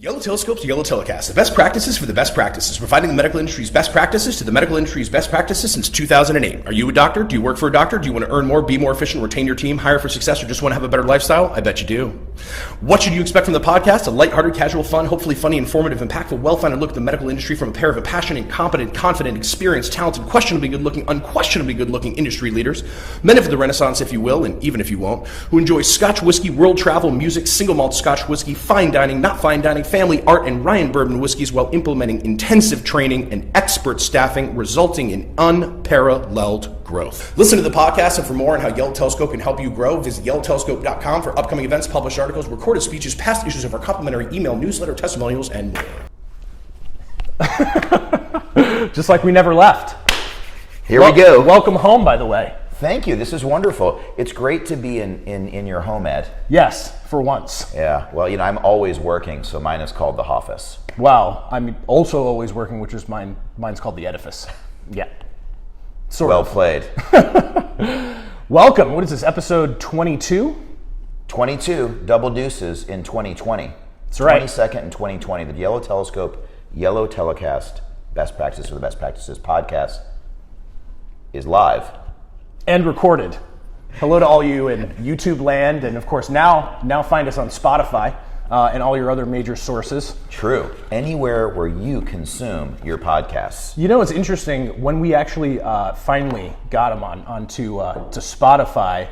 YellowTelescope YellowTelecast, the best practices for the best practices, providing the medical industry's best practices to the medical industry's best practices since 2008. Are you a doctor? Do you work for a doctor? Do you want to earn more, be more efficient, retain your team, hire for success, or just want to have a better lifestyle? I bet you do. What should you expect from the podcast? A lighthearted, casual, fun, hopefully funny, informative, impactful, well-founded look at the medical industry from a pair of passionate, competent, confident, experienced, talented, questionably good-looking, unquestionably good-looking industry leaders, men of the Renaissance, if you will, and even if you won't, who enjoy Scotch whiskey, world travel, music, single malt Scotch whiskey, fine dining, not fine dining, family, art, and Ryan bourbon whiskeys while implementing intensive training and expert staffing, resulting in unparalleled growth. Listen to the podcast, and for more on how Yellow Telescope can help you grow, visit YellowTelescope.com for upcoming events, published articles, recorded speeches, past issues of our complimentary email newsletter, testimonials, and more. Just like we never left. Here we go. Welcome home, by the way. Thank you. This is wonderful. It's great to be in your home, Ed. Yes, for once. Yeah. Well, I'm always working, so mine is called the office. Wow. I'm also always working, which is mine's called the edifice. Yeah. Well played. Welcome. What is this, episode 22? 22 double deuces in 2020. That's right. 22nd in 2020. The Yellow Telescope YellowTelecast, Best Practices for the Best Practices podcast is live. And recorded. Hello to all you in YouTube land, and of course now find us on Spotify and all your other major sources. True. Anywhere where you consume your podcasts. You know, it's interesting, when we actually finally got them onto to Spotify,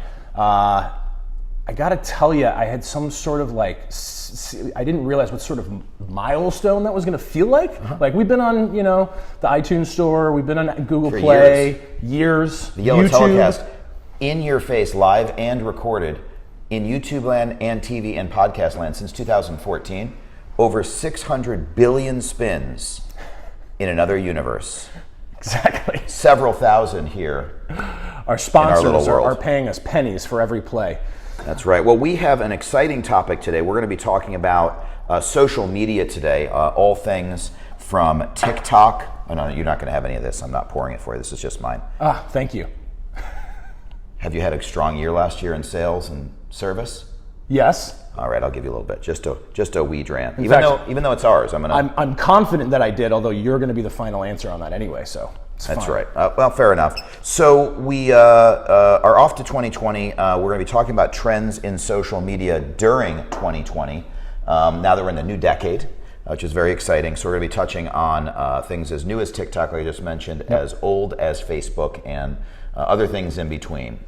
I gotta tell you, I had some sort of I didn't realize what sort of milestone that was gonna feel like. Uh-huh. Like, we've been on, the iTunes store, we've been on Google for Play, years. The Yellow YouTube. Telecast, in your face, live and recorded, in YouTube land and TV and podcast land since 2014. Over 600 billion spins in another universe. Exactly. Several thousand here. Our sponsors our are paying us pennies for every play. That's right. Well, we have an exciting topic today. We're going to be talking about social media today, all things from TikTok. Oh, no, you're not going to have any of this. I'm not pouring it for you. This is just mine. Thank you. Have you had a strong year last year in sales and service? Yes. All right, I'll give you a little bit. Just a wee dram. Even though it's ours, I'm confident that I did, although you're going to be the final answer on that anyway, so it's That's fine. right. Well, fair enough. So we are off to 2020. We're going to be talking about trends in social media during 2020. Now that we're in the new decade, which is very exciting. So we're going to be touching on things as new as TikTok, like I just mentioned, Yep. as old as Facebook, and other things in between,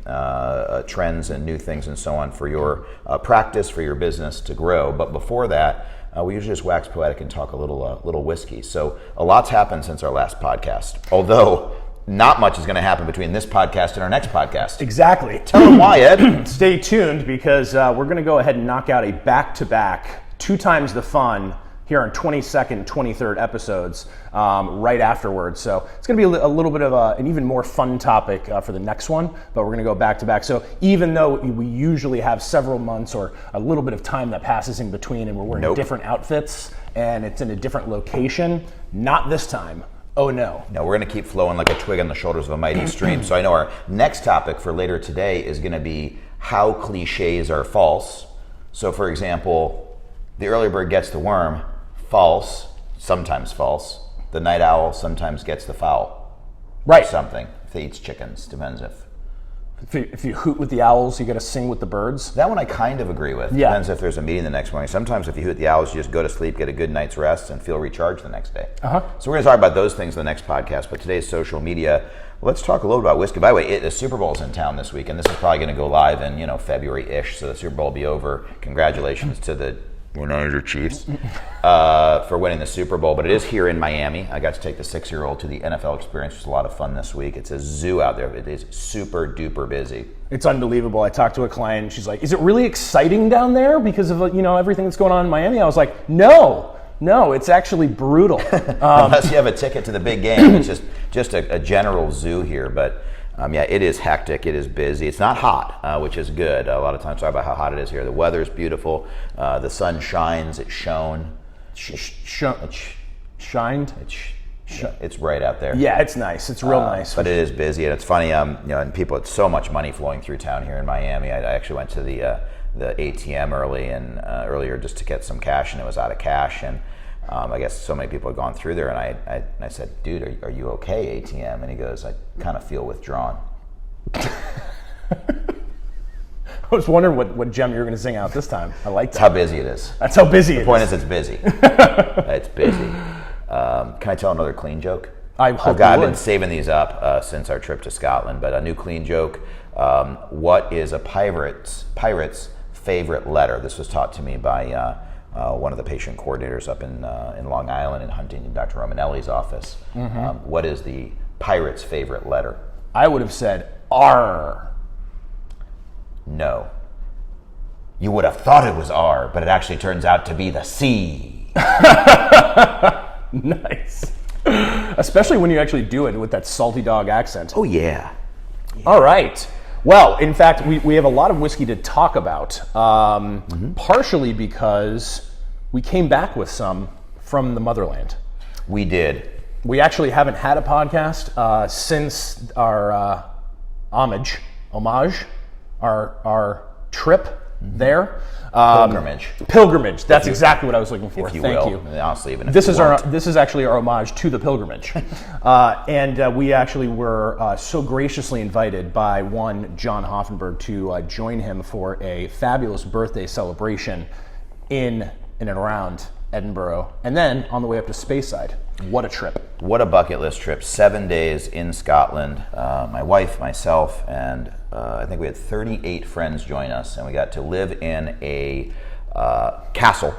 trends and new things and so on for your practice, for your business to grow. But before that, we usually just wax poetic and talk a little whiskey. So a lot's happened since our last podcast, although not much is going to happen between this podcast and our next podcast. Exactly. Tell them why, Ed. Stay tuned, because we're going to go ahead and knock out a back-to-back, 2 times the fun, here on 22nd, 23rd episodes right afterwards. So it's going to be a little bit of an even more fun topic for the next one, but we're going to go back to back. So even though we usually have several months or a little bit of time that passes in between, and we're wearing different outfits and it's in a different location, not this time. Oh no. No, we're going to keep flowing like a twig on the shoulders of a mighty stream. So I know our next topic for later today is going to be how cliches are false. So for example, the early bird gets the worm. False, sometimes false. The night owl sometimes gets the fowl. Right. Or something. If they eats chickens, depends If you hoot with the owls, you got to sing with the birds. That one I kind of agree with. Yeah. Depends if there's a meeting the next morning. Sometimes if you hoot the owls, you just go to sleep, get a good night's rest, and feel recharged the next day. Uh-huh. So we're going to talk about those things in the next podcast. But today's social media, let's talk a little about whiskey. By the way, the Super Bowl's in town this week, and this is probably going to go live in February-ish. So the Super Bowl will be over. Congratulations to the Chiefs for winning the Super Bowl, but it is here in Miami. I got to take the 6-year-old to the NFL experience, which was a lot of fun this week. It's a zoo out there. It is super duper busy. It's unbelievable. I talked to a client and she's like, "Is it really exciting down there because of everything that's going on in Miami?" I was like, No, it's actually brutal. Unless you have a ticket to the big game, it's just a general zoo here. But it is hectic. It is busy. It's not hot, which is good. A lot of times talk about how hot it is here. The weather is beautiful. The sun shines. It's shone. Shined? It's bright out there. Yeah, it's nice. It's real nice. But it is busy, and it's funny. And people, it's so much money flowing through town here in Miami. I actually went to the the ATM earlier just to get some cash, and it was out of cash. And I guess so many people had gone through there, and I said, dude, are you okay, ATM? And he goes, I kind of feel withdrawn. I was wondering what gem you were going to sing out this time. I like that. That's how busy it is. That's how busy it is. The point is it's busy. It's busy. Can I tell another clean joke? I've been saving these up since our trip to Scotland, but a new clean joke. What is a pirate's favorite letter? This was taught to me by one of the patient coordinators up in Long Island in Huntington, Dr. Romanelli's office. What is the pirate's favorite letter? I would have said R. No. You would have thought it was R, but it actually turns out to be the C. Nice. Especially when you actually do it with that salty dog accent. Oh, yeah. All right. Well, in fact, we have a lot of whiskey to talk about, partially because we came back with some from the motherland. We did. We actually haven't had a podcast since our homage, our trip there. Pilgrimage. That's exactly what I was looking for. If you Thank will. you. Honestly, even if This you is actually our homage to the pilgrimage, and we actually were so graciously invited by one John Hoffenberg to join him for a fabulous birthday celebration in and around Edinburgh, and then on the way up to Speyside. What a trip! What a bucket list trip! 7 days in Scotland. My wife, myself, and I think we had 38 friends join us, and we got to live in a castle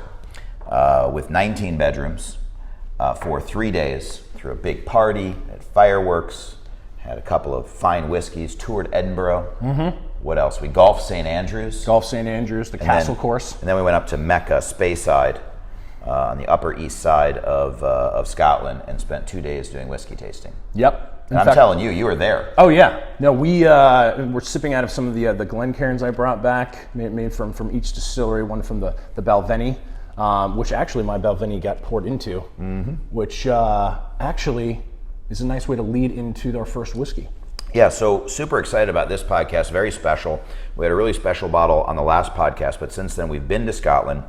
with 19 bedrooms for 3 days. Through a big party, had fireworks, had a couple of fine whiskeys, toured Edinburgh. What else? We golfed St. Andrews. The castle course. And then we went up to Mecca, Speyside, on the Upper East Side of Scotland, and spent 2 days doing whiskey tasting. Yep. And I'm telling you, you were there. Oh yeah. No, we were sipping out of some of the Glencairns I brought back, made from each distillery. One from the Balvenie, which actually my Balvenie got poured into, which actually is a nice way to lead into our first whiskey. Yeah, so super excited about this podcast. Very special. We had a really special bottle on the last podcast, but since then we've been to Scotland.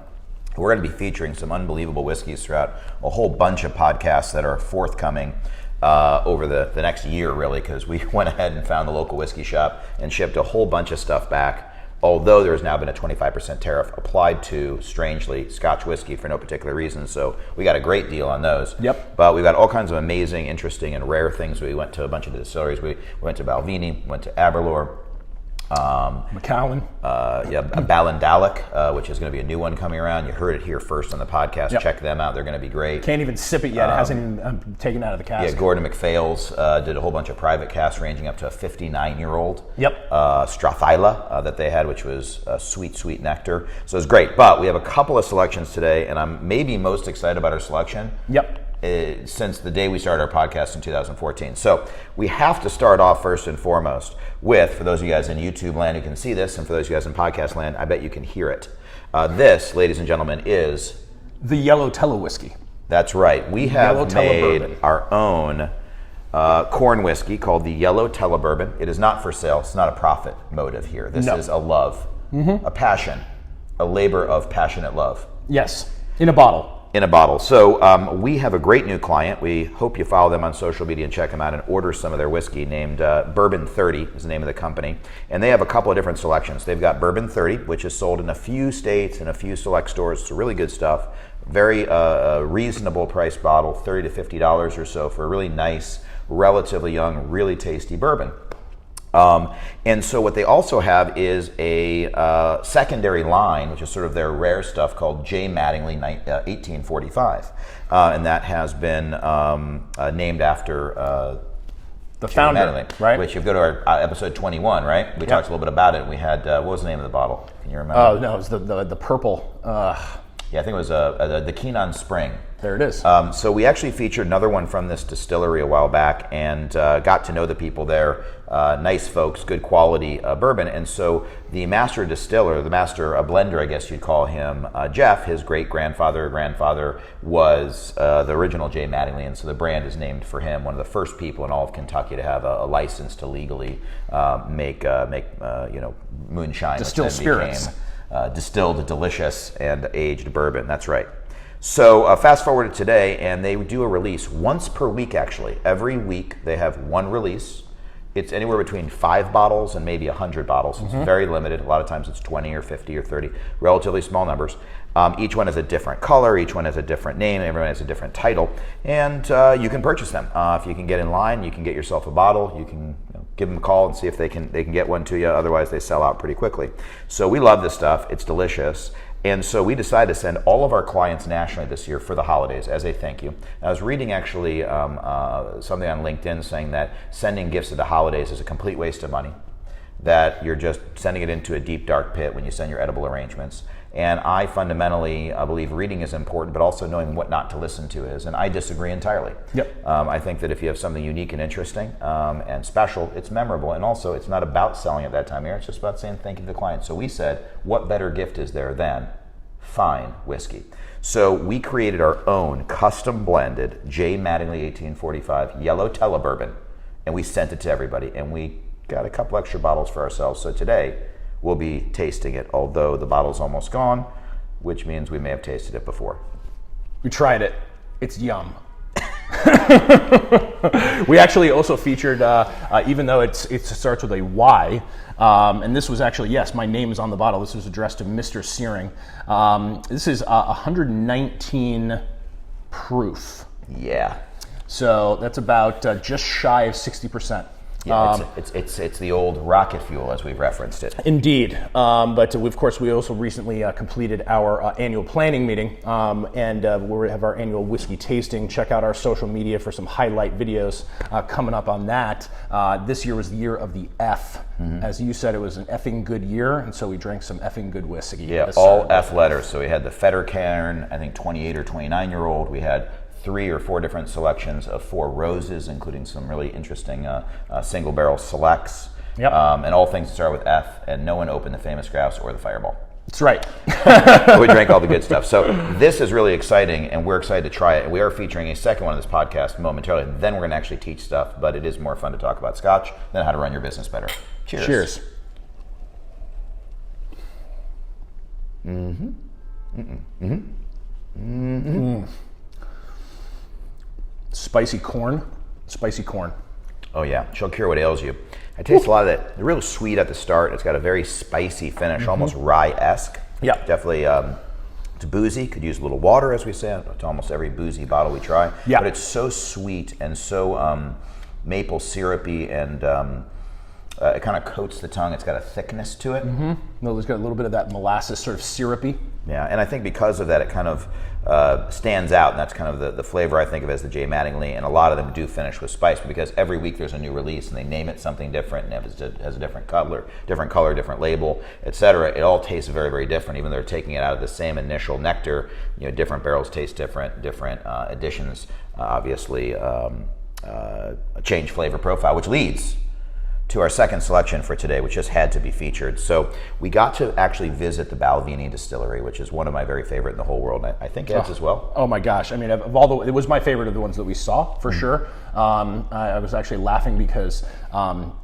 We're going to be featuring some unbelievable whiskeys throughout a whole bunch of podcasts that are forthcoming over the next year, really, because we went ahead and found the local whiskey shop and shipped a whole bunch of stuff back, although there has now been a 25% tariff applied to, strangely, Scotch whiskey for no particular reason. So we got a great deal on those. Yep. But we've got all kinds of amazing, interesting, and rare things. We went to a bunch of the distilleries. We went to Balvenie, went to Aberlour, Macallan. Ballandalloch, which is going to be a new one coming around. You heard it here first on the podcast. Yep. Check them out. They're going to be great. Can't even sip it yet. It hasn't even taken out of the cask. Yeah, Gordon MacPhail's did a whole bunch of private casks ranging up to a 59-year-old. Yep. Strathyla that they had, which was sweet nectar. So it's great. But we have a couple of selections today, and I'm maybe most excited about our selection. Yep. Since the day we started our podcast in 2014. So we have to start off first and foremost with, for those of you guys in YouTube land who can see this, and for those of you guys in podcast land, I bet you can hear it. This, ladies and gentlemen, is the YellowTele whiskey. That's right. We have YellowTele made bourbon. our own corn whiskey called the YellowTele bourbon. It is not for sale. It's not a profit motive here. This is a love, a passion, a labor of passionate love. Yes, in a bottle. In a bottle. So we have a great new client. We hope you follow them on social media and check them out and order some of their whiskey, named Bourbon 30 is the name of the company. And they have a couple of different selections. They've got Bourbon 30, which is sold in a few states and a few select stores. It's really good stuff. Very reasonable price bottle, $30 to $50 or so for a really nice, relatively young, really tasty bourbon. And so what they also have is a secondary line, which is sort of their rare stuff, called J. Mattingly 1845. And that has been named after the founder, Mattingly, right? Which, if you go to our episode 21, right? We talked a little bit about it. We had, what was the name of the bottle? Can you remember? Oh, no, it was the purple. Yeah, I think it was the Keenan Spring. There it is. So we actually featured another one from this distillery a while back and got to know the people there. Nice folks, good quality bourbon. And so the master distiller, the master blender, I guess you'd call him, Jeff, his great-grandfather was the original J. Mattingly, and so the brand is named for him, one of the first people in all of Kentucky to have a license to legally make moonshine. Distill which then spirits. became distilled, delicious, and aged bourbon. That's right. So fast forward to today, and they do a release once per week, actually. Every week they have one release. It's anywhere between 5 bottles and maybe 100 bottles. It's very limited. A lot of times it's 20 or 50 or 30, relatively small numbers. Each one has a different color, each one has a different name, everyone has a different title, and you can purchase them. If you can get in line, you can get yourself a bottle. You can give them a call and see if they can get one to you. Otherwise, they sell out pretty quickly. So we love this stuff. It's delicious. And so we decided to send all of our clients nationally this year for the holidays as a thank you. I was reading actually something on LinkedIn saying that sending gifts at the holidays is a complete waste of money, that you're just sending it into a deep, dark pit when you send your edible arrangements. And I fundamentally believe reading is important, but also knowing what not to listen to is. And I disagree entirely. Yep. I think that if you have something unique and interesting and special, it's memorable. And also, it's not about selling at that time of year. It's just about saying thank you to the client. So we said, what better gift is there than fine whiskey? So we created our own custom blended J. Mattingly 1845 YellowTelescope bourbon, and we sent it to everybody. And we got a couple extra bottles for ourselves. So today, we'll be tasting it, although the bottle's almost gone, which means we may have tasted it before. We tried it. It's yum. We actually also featured, even though it starts with a Y, and this was actually, yes, my name is on the bottle. This was addressed to Mr. Searing. This is 119 proof. Yeah. So that's about just shy of 60%. Yeah, it's the old rocket fuel as we've referenced it. Indeed, but of course we also recently completed our annual planning meeting, and we have our annual whiskey tasting. Check out our social media for some highlight videos coming up on that. This year was the year of the F. As you said, it was an effing good year, and so we drank some effing good whiskey. Yeah, all F letters. So we had the Fettercairn, I think 28 or 29-year-old. We had 3 or 4 different selections of 4 roses, including some really interesting single barrel selects. Yep. And all things that start with F, and no one opened the Famous Grouse or the Fireball. That's right. We drank all the good stuff. So this is really exciting, and we're excited to try it. And we are featuring a second one of this podcast momentarily. Then we're going to actually teach stuff, but it is more fun to talk about Scotch than how to run your business better. Cheers. Cheers. Spicy corn. Oh yeah, she'll cure what ails you. I taste a lot of that. They're real sweet at the start. It's got a very spicy finish, almost rye-esque. Yeah. Definitely, it's boozy. Could use a little water, as we say, to almost every boozy bottle we try. Yeah. But it's so sweet and so maple syrupy, and it kind of coats the tongue. It's got a thickness to it. No, there's got a little bit of that molasses, sort of syrupy. Yeah, and I think because of that, it kind of stands out, and that's kind of the flavor I think of as the J. Mattingly, and a lot of them do finish with spice, because every week there's a new release, and they name it something different, and it has a different color, different label, etc. It all tastes very, very different, even though they're taking it out of the same initial nectar. Different barrels taste different additions obviously change flavor profile, which leads to our second selection for today, which just had to be featured. So we got to actually visit the Balvenie distillery, which is one of my very favorite in the whole world. I think Ed's as well. Oh my gosh! I mean, of all it was my favorite of the ones that we saw for sure. I was actually laughing because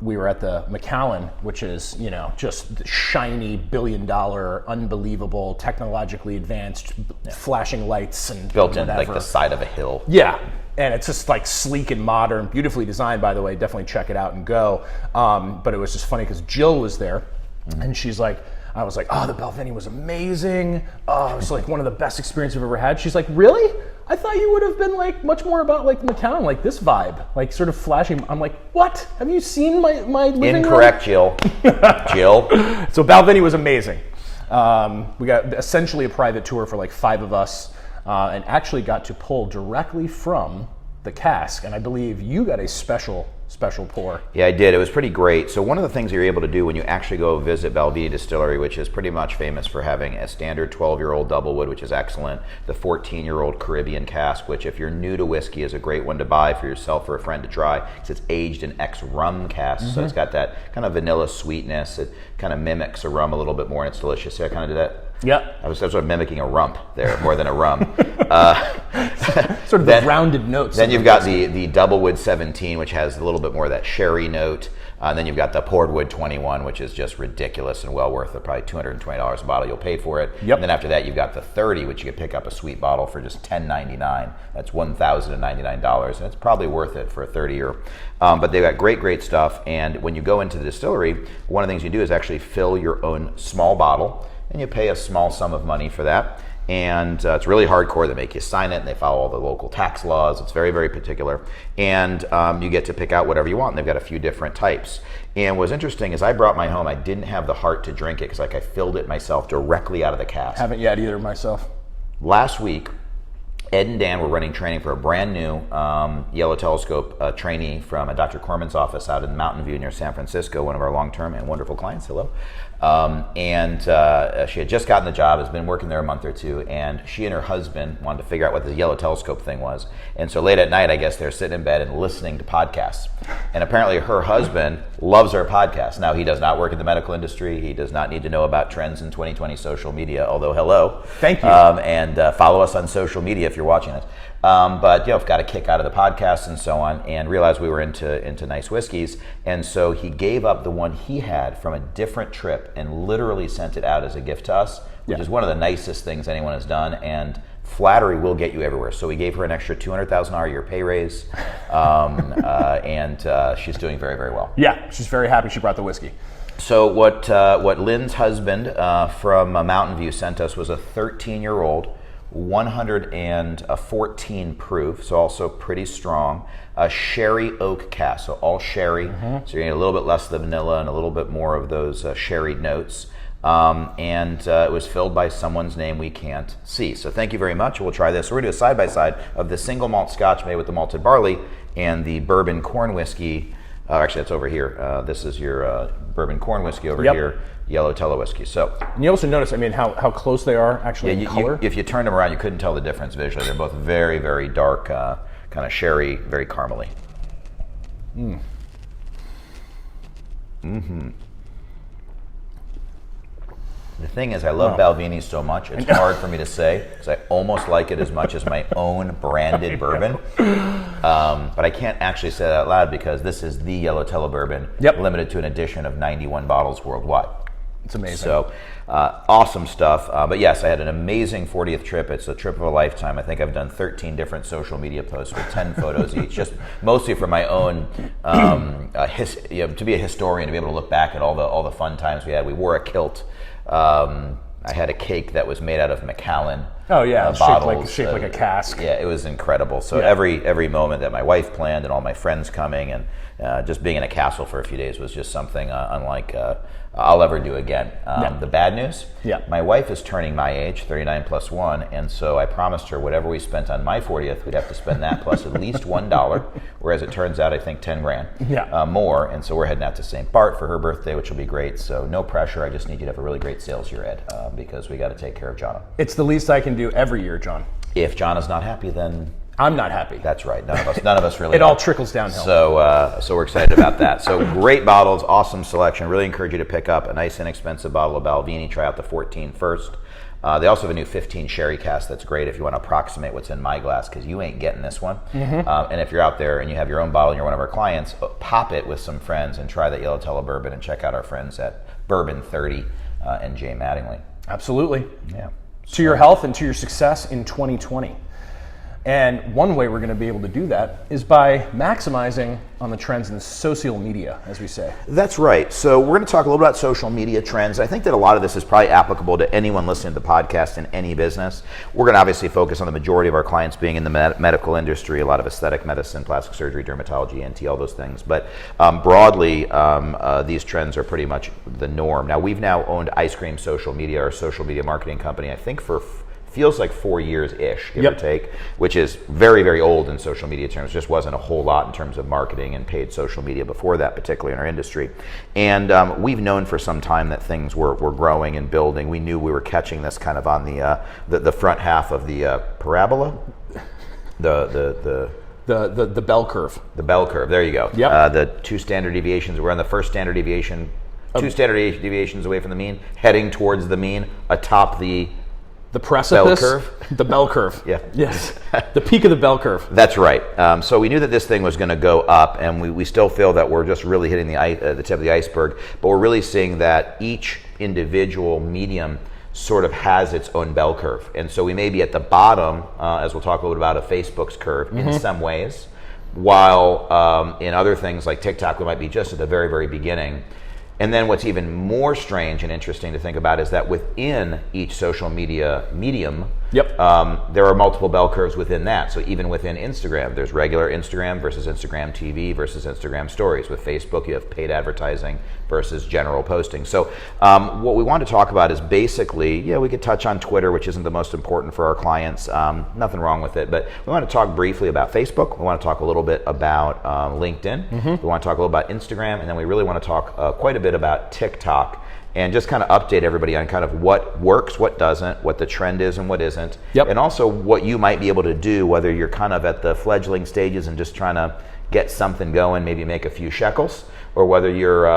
we were at the Macallan, which is just shiny, billion-dollar, unbelievable, technologically advanced, flashing lights and built whatever. in like the side of a hill. Yeah. And it's just like sleek and modern, beautifully designed, by the way. Definitely check it out and go. But it was just funny because Jill was there, and she's like, I was like, oh, the Balvenie was amazing. Oh, it was like one of the best experiences I've ever had. She's like, really? I thought you would have been like much more about like the Macallan, like this vibe, like sort of flashing. I'm like, what? Have you seen my living Incorrect, room? Jill. So Balvenie was amazing. We got essentially a private tour for like 5 of us. And actually got to pull directly from the cask. And I believe you got a special pour. Yeah, I did. It was pretty great. So one of the things you're able to do when you actually go visit Balvenie Distillery, which is pretty much famous for having a standard 12-year-old doublewood, which is excellent, the 14-year-old Caribbean cask, which if you're new to whiskey is a great one to buy for yourself or a friend to try, because it's aged in ex-rum cask, so it's got that kind of vanilla sweetness. It kind of mimics a rum a little bit more, and it's delicious. See, I kind of did that? Yep. I was sort of mimicking a rump there more than a rum. Sort of the rounded notes. Then you've got the Doublewood 17, which has a little bit more of that sherry note. And then you've got the Pordwood 21, which is just ridiculous and well worth it, probably $220 a bottle. You'll pay for it. Yep. And then after that, you've got the 30, which you can pick up a sweet bottle for just $10.99. That's $1,099, and it's probably worth it for a 30-year. But they've got great stuff. And when you go into the distillery, one of the things you do is actually fill your own small bottle, and you pay a small sum of money for that. And it's really hardcore. They make you sign it, and they follow all the local tax laws. It's very particular. And you get to pick out whatever you want. And they've got a few different types. And what's interesting is I brought mine home. I didn't have the heart to drink it because I filled it myself directly out of the cask. Haven't yet either myself. Last week, Ed and Dan were running training for a brand new Yellow Telescope trainee from Dr. Corman's office out in Mountain View near San Francisco, one of our long-term and wonderful clients. Hello. She had just gotten the job, has been working there a month or two, and she and her husband wanted to figure out what this Yellow Telescope thing was. And so late at night, I guess they're sitting in bed and listening to podcasts. And apparently her husband loves our podcast. Now, he does not work in the medical industry. He does not need to know about trends in 2020 social media, although hello. Thank you. And follow us on social media if you're watching us. But I've got a kick out of the podcast and so on, and realized we were into nice whiskeys. And so he gave up the one he had from a different trip and literally sent it out as a gift to us, which is one of the nicest things anyone has done. And flattery will get you everywhere. So we gave her an extra $200,000 a year pay raise, and she's doing very well. Yeah, she's very happy she brought the whiskey. So what Lynn's husband from Mountain View sent us was a 13-year-old, 114 proof, so also pretty strong, a sherry oak cask, so all sherry. So you're getting a little bit less of the vanilla and a little bit more of those sherry notes. It was filled by someone's name we can't see. So thank you very much. We'll try this. We're going to do a side-by-side of the single malt scotch made with the malted barley and the bourbon corn whiskey. Actually, that's over here. This is your bourbon corn whiskey over here, YellowTelescope whiskey. So, and you also notice, how close they are actually in color. If you turned them around, you couldn't tell the difference visually. They're both very dark, kind of sherry, very caramely. The thing is, I love Balvenie so much, it's hard for me to say, because I almost like it as much as my own branded bourbon. But I can't actually say that out loud because this is the YellowTelescope bourbon, limited to an edition of 91 bottles worldwide. It's amazing. So, awesome stuff. But yes, I had an amazing 40th trip. It's a trip of a lifetime. I think I've done 13 different social media posts with 10 photos each, just mostly for my own, to be a historian, to be able to look back at all the fun times we had. We wore a kilt. I had a cake that was made out of Macallan. Oh yeah, bottles, shaped like a cask. Yeah, it was incredible. So every moment that my wife planned and all my friends coming and just being in a castle for a few days was just something unlike I'll ever do again. The bad news, my wife is turning my age, 39 plus 1, and so I promised her whatever we spent on my 40th, we'd have to spend that plus at least $1, whereas it turns out I think 10 grand more, and so we're heading out to St. Bart for her birthday, which will be great. So no pressure, I just need you to have a really great sales year, Ed, because we got to take care of Jonna. It's the least I can do every year, John. If Jonna's not happy, then I'm not happy. That's right. None of us really. It all trickles downhill. So we're excited about that. So great bottles, awesome selection. Really encourage you to pick up a nice inexpensive bottle of Balvenie. Try out the 14 first. They also have a new 15 sherry cask that's great if you want to approximate what's in my glass, because you ain't getting this one. And if you're out there and you have your own bottle and you're one of our clients, pop it with some friends and try that YellowTelescope bourbon and check out our friends at Bourbon 30 and Jay Mattingly. Absolutely. Yeah. To your health and to your success in 2020. And one way we're going to be able to do that is by maximizing on the trends in social media, as we say. That's right. So we're going to talk a little about social media trends. I think that a lot of this is probably applicable to anyone listening to the podcast in any business. We're going to obviously focus on the majority of our clients being in the medical industry, a lot of aesthetic medicine, plastic surgery, dermatology, NT, all those things. But broadly, these trends are pretty much the norm. Now, we've now owned Ice Cream Social Media, our social media marketing company, I think for feels like 4 years-ish, give or take, which is very old in social media terms. Just wasn't a whole lot in terms of marketing and paid social media before that, particularly in our industry. And we've known for some time that things were growing and building. We knew we were catching this kind of on the front half of the parabola, the bell curve. The bell curve, there you go. The 2 standard deviations. We're on the first standard deviation, 2 standard deviations away from the mean, heading towards the mean, atop the the precipice, Bell curve? The bell curve. Yeah. Yes. The peak of the bell curve. That's right. So we knew that this thing was going to go up, and we still feel that we're just really hitting the tip of the iceberg, but we're really seeing that each individual medium sort of has its own bell curve. And so we may be at the bottom, as we'll talk a little bit about, of Facebook's curve in some ways, while in other things like TikTok, we might be just at the very, very beginning. And then what's even more strange and interesting to think about is that within each social media medium, there are multiple bell curves within that. So even within Instagram, there's regular Instagram versus Instagram TV versus Instagram stories. With Facebook, you have paid advertising versus general posting. So what we want to talk about is basically, we could touch on Twitter, which isn't the most important for our clients. Nothing wrong with it. But we want to talk briefly about Facebook. We want to talk a little bit about LinkedIn. We want to talk a little about Instagram. And then we really want to talk quite a bit about TikTok, and just kind of update everybody on kind of what works, what doesn't, what the trend is and what isn't, and also what you might be able to do, whether you're kind of at the fledgling stages and just trying to get something going, maybe make a few shekels, or whether you're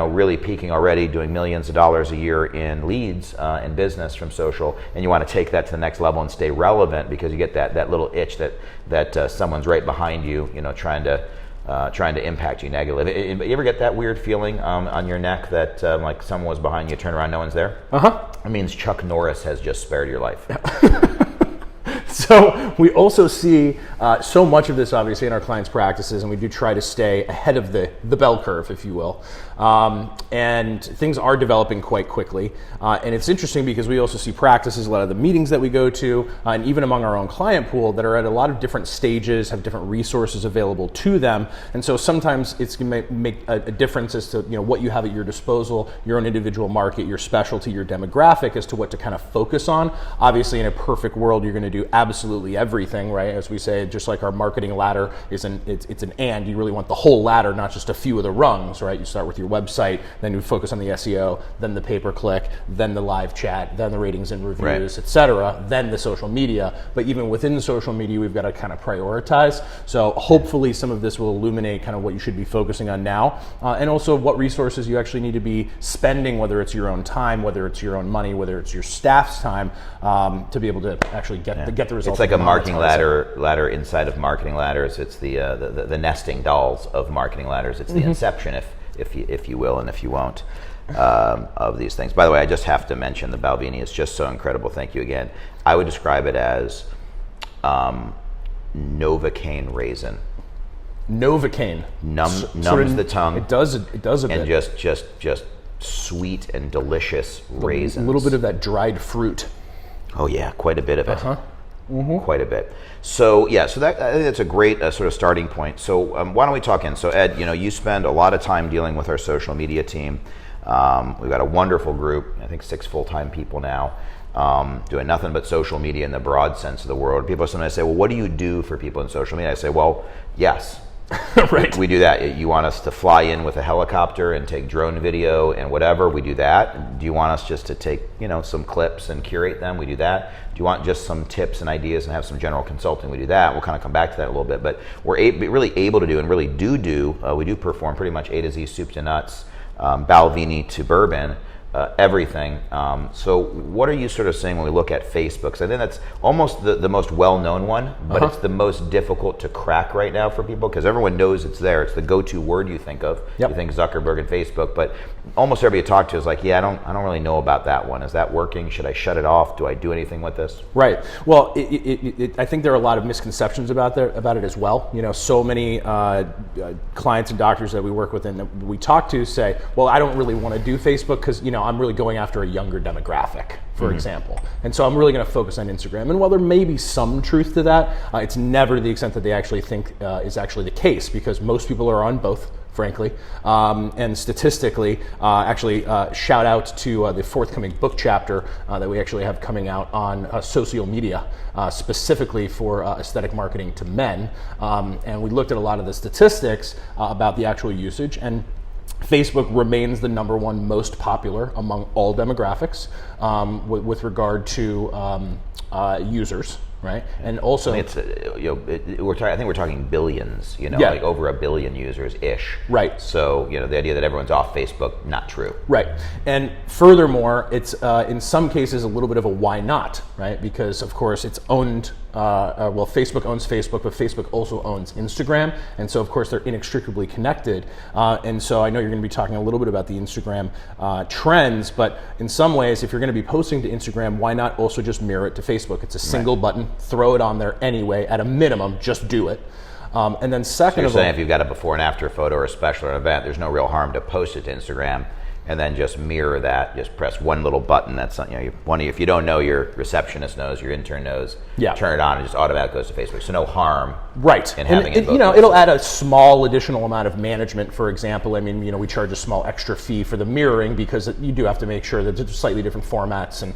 really peaking already, doing millions of dollars a year in leads and business from social, and you want to take that to the next level and stay relevant because you get that little itch that someone's right behind you, trying to impact you negatively. You ever get that weird feeling on your neck that like someone was behind you, turn around, no one's there? It means Chuck Norris has just spared your life. So we also see so much of this obviously in our clients' practices, and we do try to stay ahead of the bell curve, if you will. And things are developing quite quickly. And it's interesting because we also see practices, a lot of the meetings that we go to, and even among our own client pool, that are at a lot of different stages, have different resources available to them. And so sometimes it's going to make a difference as to what you have at your disposal, your own individual market, your specialty, your demographic, as to what to kind of focus on. Obviously, in a perfect world, you're going to do absolutely everything, right? As we say, just like our marketing ladder it's an and. You really want the whole ladder, not just a few of the rungs, right? You start with your website, then you focus on the SEO, then the pay-per-click, then the live chat, then the ratings and reviews, etc., then the social media. But even within the social media, we've got to kind of prioritize. So hopefully some of this will illuminate kind of what you should be focusing on now, and also what resources you actually need to be spending, whether it's your own time, whether it's your own money, whether it's your staff's time, to be able to actually get the results. It's like a marketing ladder inside of marketing ladders. It's the nesting dolls of marketing ladders. It's the inception, if you will, and if you won't, of these things. By the way, I just have to mention the Balvenie is just so incredible. Thank you again. I would describe it as Novocaine raisin. Novocaine numbs the tongue. It does a bit. And just sweet and delicious raisins. A little bit of that dried fruit. Oh yeah, quite a bit of it. Quite a bit. So I think that's a great sort of starting point. So why don't we talk in? So Ed, you spend a lot of time dealing with our social media team. We've got a wonderful group. I think 6 full-time people now, doing nothing but social media in the broad sense of the word. People sometimes say, well, what do you do for people in social media? I say, well, yes. Right. We do that. You want us to fly in with a helicopter and take drone video and whatever, we do that. Do you want us just to take, some clips and curate them? We do that. Do you want just some tips and ideas and have some general consulting? We do that. We'll kind of come back to that a little bit, but we're really able to do and really do we do perform pretty much A to Z, soup to nuts, Balvenie to bourbon, everything. So what are you sort of saying when we look at Facebook? Because I think that's almost the most well-known one, but it's the most difficult to crack right now for people because everyone knows it's there. It's the go-to word you think of. You think Zuckerberg and Facebook, but almost everybody you talk to is like, I don't really know about that one. Is that working? Should I shut it off? Do I do anything with this? Right. Well, I think there are a lot of misconceptions about it as well. So many clients and doctors that we work with and that we talk to say, well, I don't really want to do Facebook because, I'm really going after a younger demographic, for example. And so I'm really going to focus on Instagram. And while there may be some truth to that, it's never to the extent that they actually think is actually the case, because most people are on both, frankly. And statistically, shout out to the forthcoming book chapter that we actually have coming out on social media, specifically for aesthetic marketing to men. And we looked at a lot of the statistics about the actual usage, and Facebook remains the number one most popular among all demographics with regard to users. right? And also, I mean, it's I think we're talking billions, Yeah. like over 1 billion users ish. Right. So the idea that everyone's off Facebook, not true. Right. And furthermore, it's in some cases a little bit of a why not, right? Because of course it's owned, Facebook owns Facebook, but Facebook also owns Instagram. And so of course they're inextricably connected. And so I know you're going to be talking a little bit about the Instagram trends, but in some ways, if you're going to be posting to Instagram, why not also just mirror it to Facebook? It's a single button, throw it on there anyway, at a minimum, just do it. And then second of all, if you've got a before and after photo or a special or an event, there's no real harm to post it to Instagram and then just mirror that. Just press one little button. That's if you don't know, your receptionist knows, your intern knows. Yeah. Turn it on and just automatically goes to Facebook. So no harm. Right. In having it. It'll add a small additional amount of management. For example, I mean, we charge a small extra fee for the mirroring because you do have to make sure that it's slightly different formats and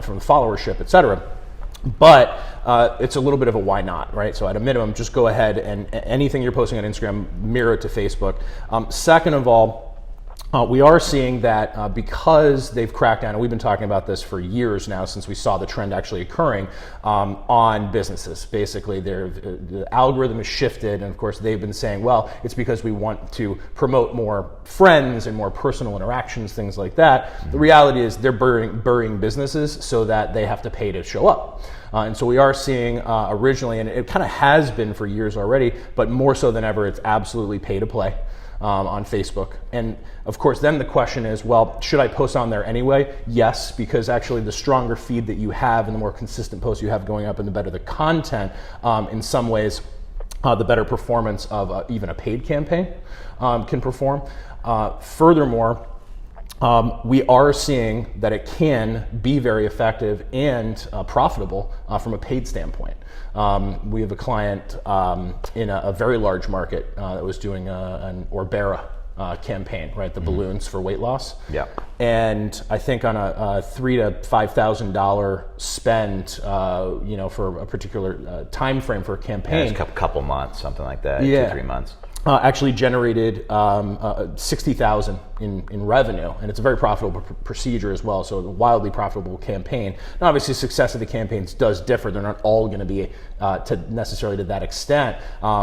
from the followership, et cetera. But it's a little bit of a why not, right? So at a minimum, just go ahead and anything you're posting on Instagram, mirror it to Facebook. Second of all, we are seeing that because they've cracked down, and we've been talking about this for years now since we saw the trend actually occurring on businesses. Basically, the algorithm has shifted, and of course they've been saying, well, it's because we want to promote more friends and more personal interactions, things like that. Mm-hmm. The reality is they're burying businesses so that they have to pay to show up. And so we are seeing originally, and it kind of has been for years already, but more so than ever, it's absolutely pay to play. On Facebook. And of course, then the question is, well, should I post on there anyway? Yes, because actually the stronger feed that you have and the more consistent posts you have going up and the better the content, in some ways, the better performance of even a paid campaign can perform. Furthermore, we are seeing that it can be very effective and profitable from a paid standpoint. We have a client in a very large market that was doing an Orbera campaign, right? The balloons for weight loss. Yeah. And I think on a $3,000 to $5,000 spend, for a particular time frame for a campaign, it's a couple months, something like that. Yeah. 2-3 months. Actually generated $60,000 in revenue, and it's a very profitable procedure as well. So a wildly profitable campaign. Now, obviously, success of the campaigns does differ. They're not all going to be necessarily to that extent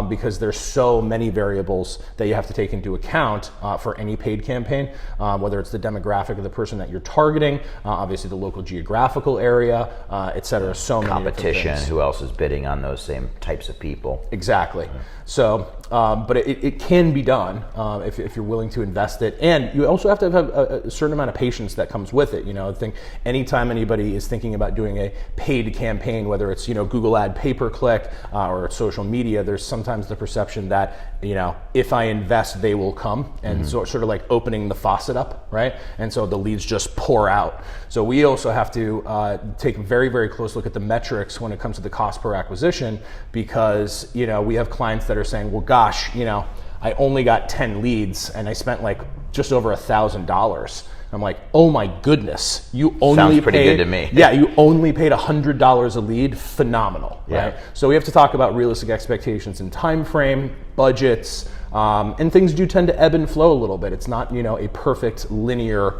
because there's so many variables that you have to take into account for any paid campaign. Whether it's the demographic of the person that you're targeting, obviously the local geographical area, et cetera. So many competition. Who else is bidding on those same types of people? Exactly. Yeah. So, but it can be done if you're willing to invest it, and you also have to have a certain amount of patience that comes with it. I think anytime anybody is thinking about doing a paid campaign, whether it's Google ad pay-per-click or social media, there's sometimes the perception that if I invest, they will come, and sort of like opening the faucet up, right? And so the leads just pour out. So we also have to take a very, very close look at the metrics when it comes to the cost per acquisition, because we have clients that are saying, well, gosh, I only got 10 leads and I spent like just over $1,000. I'm like, oh my goodness, you only sounds pretty good to me. Yeah, you only paid $100 a lead. Phenomenal, yeah. Right? So we have to talk about realistic expectations in time frame, budgets, and things do tend to ebb and flow a little bit. It's not a perfect linear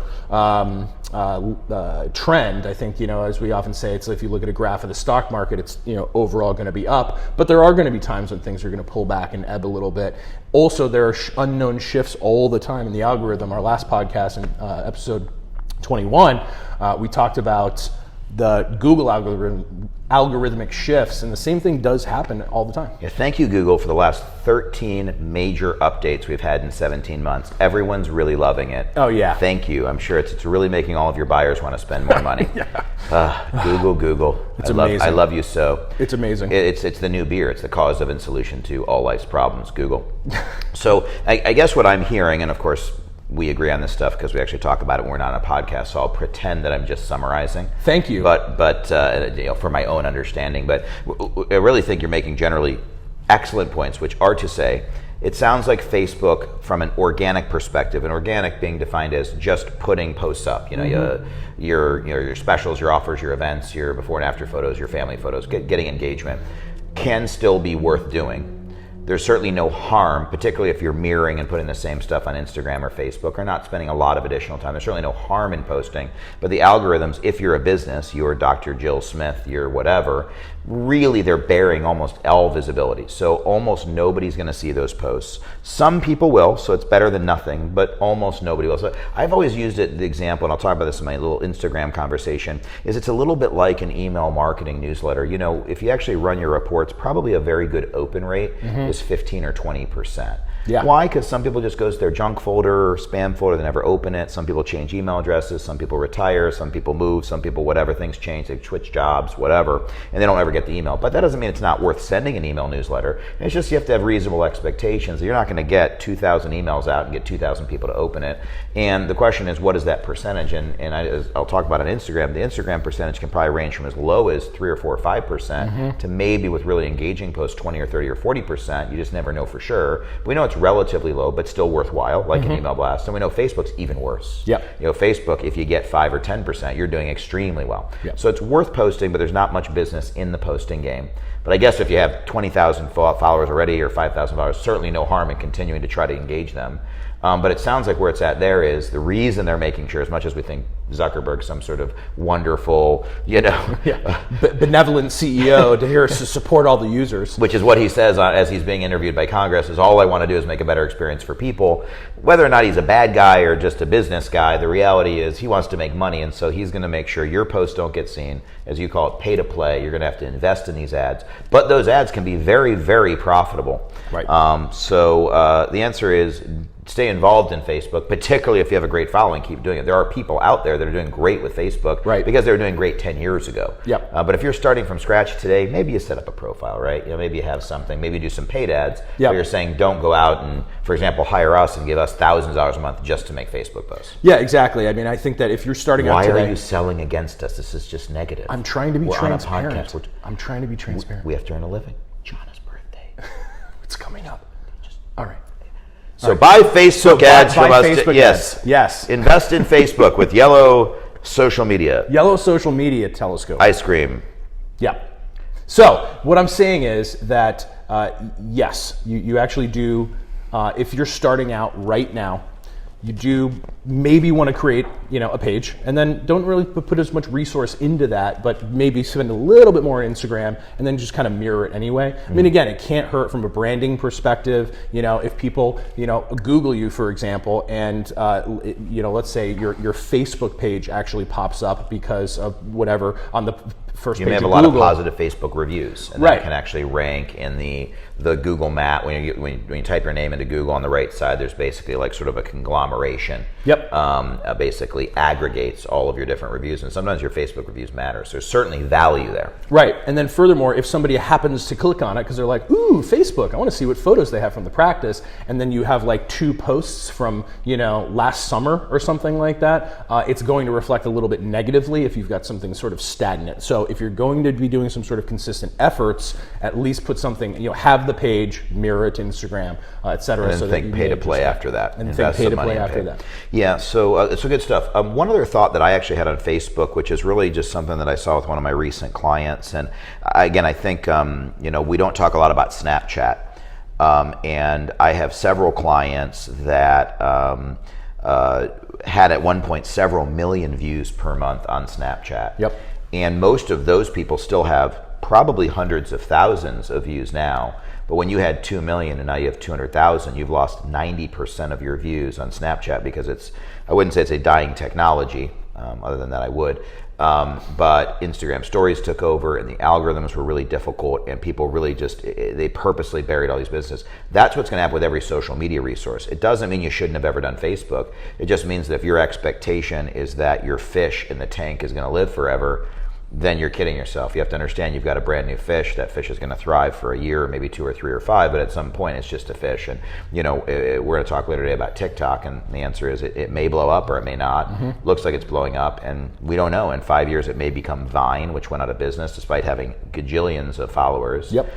trend. I think as we often say, it's if you look at a graph of the stock market, it's overall going to be up, but there are going to be times when things are going to pull back and ebb a little bit. Also, there are unknown shifts all the time in the algorithm. Our last podcast in episode 21, we talked about the Google algorithmic shifts, and the same thing does happen all the time. Yeah, thank you, Google, for the last 13 major updates we've had in 17 months. Everyone's really loving it. Oh, yeah. Thank you. I'm sure it's really making all of your buyers want to spend more money. Yeah. Google. It's amazing. I love you so. It's amazing. It's the new beer. It's the cause of and solution to all life's problems, Google. So I guess what I'm hearing, and of course, we agree on this stuff because we actually talk about it when we're not on a podcast, so I'll pretend that I'm just summarizing. Thank you. But for my own understanding. But I really think you're making generally excellent points, which are to say, it sounds like Facebook, from an organic perspective, and organic being defined as just putting posts up, your specials, your offers, your events, your before and after photos, your family photos, getting engagement, can still be worth doing. There's certainly no harm, particularly if you're mirroring and putting the same stuff on Instagram or Facebook, or not spending a lot of additional time. There's certainly no harm in posting. But the algorithms, if you're a business, you're Dr. Jill Smith, you're whatever, really they're bearing almost all visibility. So almost nobody's going to see those posts. Some people will, so it's better than nothing, but almost nobody will. So I've always used the example, and I'll talk about this in my little Instagram conversation, is it's a little bit like an email marketing newsletter. You know, if you actually run your reports, probably a very good open rate is 15 or 20%. Yeah. Why? Because some people just go to their junk folder or spam folder, they never open it. Some people change email addresses, some people retire, some people move, some people whatever, things change, they switch jobs, whatever, and they don't ever get the email. But that doesn't mean it's not worth sending an email newsletter. It's just you have to have reasonable expectations. You're not going to get 2,000 emails out and get 2,000 people to open it. And the question is, what is that percentage? And I'll talk about on Instagram. The Instagram percentage can probably range from as low as 3 or 4 or 5% to maybe with really engaging posts 20 or 30 or 40%. You just never know for sure. But we know it's relatively low, but still worthwhile, like an email blast. And we know Facebook's even worse. Yep. You know, Facebook, if you get 5 or 10%, you're doing extremely well. Yep. So it's worth posting, but there's not much business in the posting game. But I guess if you have 20,000 followers already or 5,000 followers, certainly no harm in continuing to try to engage them. But it sounds like where it's at there is the reason they're making sure, as much as we think Zuckerberg's some sort of wonderful, benevolent CEO to support all the users. Which is what he says as he's being interviewed by Congress, is all I want to do is make a better experience for people. Whether or not he's a bad guy or just a business guy, the reality is he wants to make money, and so he's going to make sure your posts don't get seen. As you call it, pay to play. You're going to have to invest in these ads. But those ads can be very, very profitable. Right. So the answer is stay involved in Facebook, particularly if you have a great following, keep doing it. There are people out there that are doing great with Facebook because they were doing great 10 years ago. Yep. But if you're starting from scratch today, maybe you set up a profile, right? You know, maybe you have something, maybe you do some paid ads. Yep. But you're saying don't go out and, for example, hire us and give us thousands of dollars a month just to make Facebook posts. Yeah, exactly. I mean, I think that if you're starting out today... Why are you selling against us? This is just negative. I'm trying to be transparent. On a podcast. I'm trying to be transparent. We have to earn a living. Jonah's birthday. It's coming up. All right. So buy Facebook ads from us. Facebook yes. Yes. Invest in Facebook with Yellow Social Media. Yellow Social Media Telescope. Ice cream. Yeah. So what I'm saying is that yes, you actually do. If you're starting out right now, you do maybe want to create, a page, and then don't really put as much resource into that, but maybe spend a little bit more on Instagram, and then just kind of mirror it anyway. I mean, again, it can't hurt from a branding perspective. If people, Google you, for example, and let's say your Facebook page actually pops up because of whatever on the first page. You may have a lot of positive Facebook reviews, and that can actually rank in the Google map. When you type your name into Google, on the right side, there's basically like sort of a conglomeration. Yep. Basically aggregates all of your different reviews, and sometimes your Facebook reviews matter. So there's certainly value there. Right, and then furthermore, if somebody happens to click on it because they're like, ooh, Facebook, I want to see what photos they have from the practice, and then you have like 2 posts from last summer or something like that, it's going to reflect a little bit negatively if you've got something sort of stagnant. So if you're going to be doing some sort of consistent efforts, at least put something, have the page, mirror it to Instagram, et cetera. And then so think pay to play after that. And think pay to play after that. Yeah, so good stuff. One other thought that I actually had on Facebook, which is really just something that I saw with one of my recent clients, and again, I think we don't talk a lot about Snapchat, and I have several clients that had at one point several million views per month on Snapchat. Yep. And most of those people still have probably hundreds of thousands of views now. But when you had 2 million and now you have 200,000, you've lost 90% of your views on Snapchat because I wouldn't say it's a dying technology, other than that I would. But Instagram stories took over and the algorithms were really difficult and people really they purposely buried all these businesses. That's what's going to happen with every social media resource. It doesn't mean you shouldn't have ever done Facebook. It just means that if your expectation is that your fish in the tank is going to live forever, then you're kidding yourself. You have to understand you've got a brand new fish. That fish is going to thrive for a year, maybe 2 or 3 or 5, but at some point it's just a fish. And we're going to talk later today about TikTok, and the answer is it may blow up or it may not. Looks like it's blowing up, and we don't know. In 5 years it may become Vine, which went out of business despite having gajillions of followers. Yep.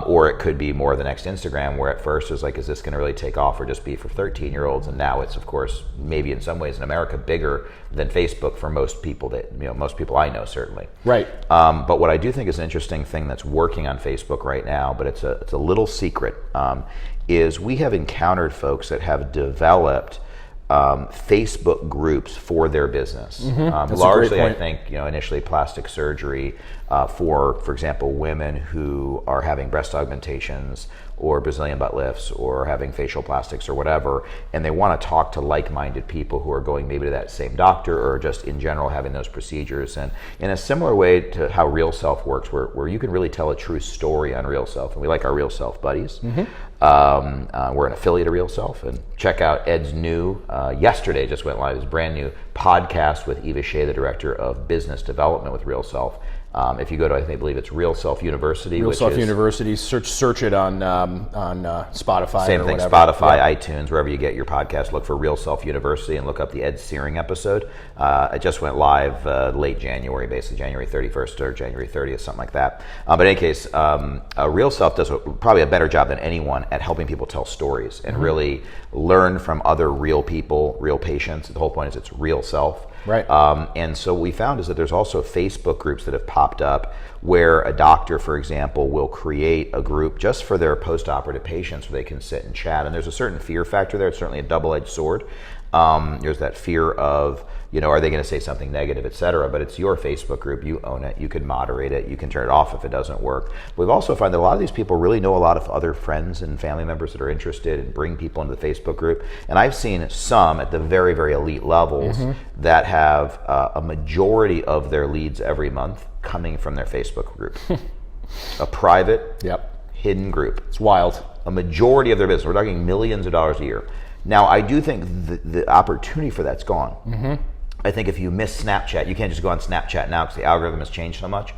Or it could be more the next Instagram, where at first it was like, is this going to really take off or just be for 13-year-olds? And now it's, of course, maybe in some ways in America, bigger than Facebook for most people most people I know, certainly. Right. But what I do think is an interesting thing that's working on Facebook right now, but it's a little secret, is we have encountered folks that have developed Facebook groups for their business. Largely, I think, initially plastic surgery for example, women who are having breast augmentations or Brazilian butt lifts or having facial plastics or whatever, and they want to talk to like-minded people who are going maybe to that same doctor or just in general having those procedures. And in a similar way to how Real Self works, where you can really tell a true story on Real Self, and we like our Real Self buddies. We're an affiliate of Real Self, and check out Ed's new, yesterday just went live, his brand new podcast with Eva Shea, the Director of Business Development with Real Self. If you go to, I believe it's Real Self University. Real Self University. Search it on Spotify. Same or thing. whatever. Spotify, iTunes, wherever you get your podcast. Look for Real Self University and look up the Ed Searing episode. It just went live late January, basically January 31st or January 30th, something like that. But in any case, Real Self does probably a better job than anyone at helping people tell stories and really learn from other real people, real patients. The whole point is it's Real Self. Right. And so what we found is that there's also Facebook groups that have popped up where a doctor, for example, will create a group just for their post-operative patients where they can sit and chat. And there's a certain fear factor there. It's certainly a double-edged sword. There's that fear of, are they going to say something negative, et cetera? But it's your Facebook group. You own it. You can moderate it. You can turn it off if it doesn't work. We've also found that a lot of these people really know a lot of other friends and family members that are interested and bring people into the Facebook group. And I've seen some at the very, very elite levels that have a majority of their leads every month coming from their Facebook group. A private, hidden group. It's wild. A majority of their business. We're talking millions of dollars a year. Now, I do think the opportunity for that's gone. I think if you miss Snapchat, you can't just go on Snapchat now because the algorithm has changed so much.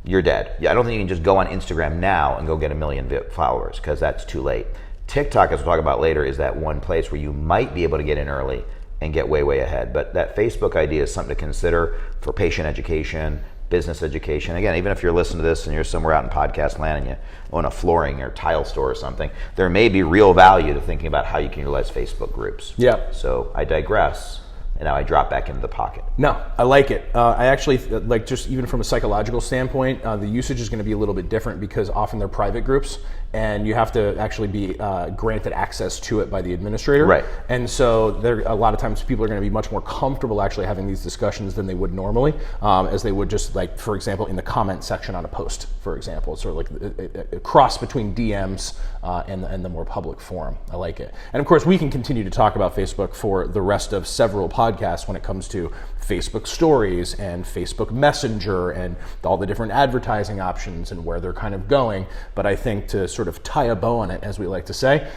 You're dead. I don't think you can just go on Instagram now and go get 1 million followers because that's too late. TikTok, as we'll talk about later, is that one place where you might be able to get in early and get way, way ahead. But that Facebook idea is something to consider for patient education, business education. Again, even if you're listening to this and you're somewhere out in podcast land and you own a flooring or tile store or something, there may be real value to thinking about how you can utilize Facebook groups. Yeah. So I digress, and now I drop back into the pocket. No, I like it. I actually, just even from a psychological standpoint, the usage is going to be a little bit different because often they're private groups and you have to actually be granted access to it by the administrator. Right. And so a lot of times people are going to be much more comfortable actually having these discussions than they would normally, as they would just for example, in the comment section on a post, for example. It's sort of like a cross between DMs and the more public forum. I like it. And of course, we can continue to talk about Facebook for the rest of several podcasts when it comes to Facebook stories and Facebook Messenger and all the different advertising options and where they're kind of going. But I think to sort of tie a bow on it, as we like to say,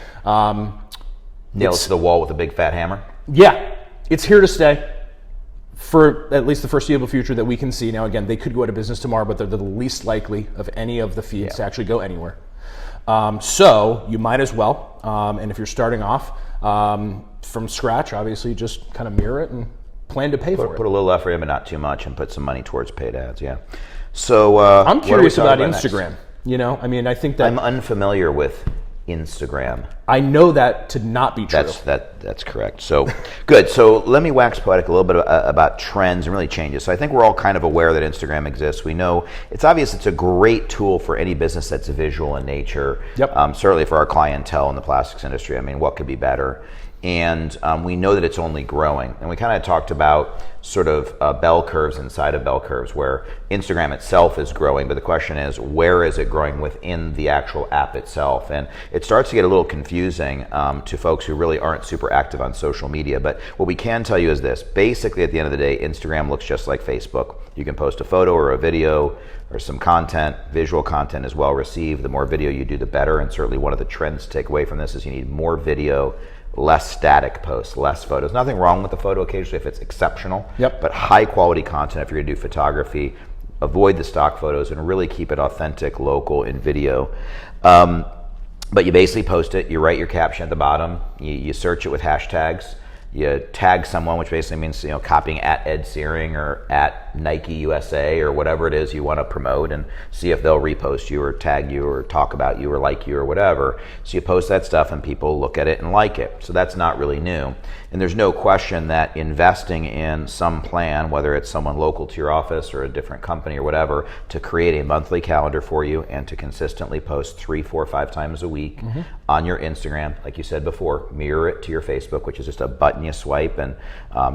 Nails to the wall with a big fat hammer. Yeah, it's here to stay for at least the foreseeable future that we can see. Now, again, they could go out of business tomorrow, but they're the least likely of any of the feeds to actually go anywhere. So you might as well, and if you're starting off from scratch, obviously just kind of mirror it and plan to pay for it. Put a little effort in, but not too much, and put some money towards paid ads. Yeah. So I'm curious about Instagram. Next? I think that I'm unfamiliar with Instagram. I know that to not be true. That's correct. So good. So let me wax poetic a little bit about trends and really changes. So I think we're all kind of aware that Instagram exists. We know it's obvious it's a great tool for any business that's visual in nature. Yep. Certainly for our clientele in the plastics industry. I mean, what could be better? And we know that it's only growing. And we kind of talked about sort of bell curves inside of bell curves where Instagram itself is growing, but the question is, where is it growing within the actual app itself? And it starts to get a little confusing to folks who really aren't super active on social media. But what we can tell you is this. Basically, at the end of the day, Instagram looks just like Facebook. You can post a photo or a video or some content. Visual content is well received. The more video you do, the better. And certainly one of the trends to take away from this is you need more video, less static posts, less photos. Nothing wrong with the photo occasionally if it's exceptional, but high quality content if you're gonna do photography. Avoid the stock photos and really keep it authentic, local in video. But you basically post it, you write your caption at the bottom, you search it with hashtags, you tag someone, which basically means copying at Ed Searing or at Nike USA or whatever it is you want to promote, and see if they'll repost you or tag you or talk about you or like you or whatever. So you post that stuff and people look at it and like it. So that's not really new. And there's no question that investing in some plan, whether it's someone local to your office or a different company or whatever, to create a monthly calendar for you and to consistently post 3, 4, 5 times a week on your Instagram, like you said before, mirror it to your Facebook, which is just a button you swipe, and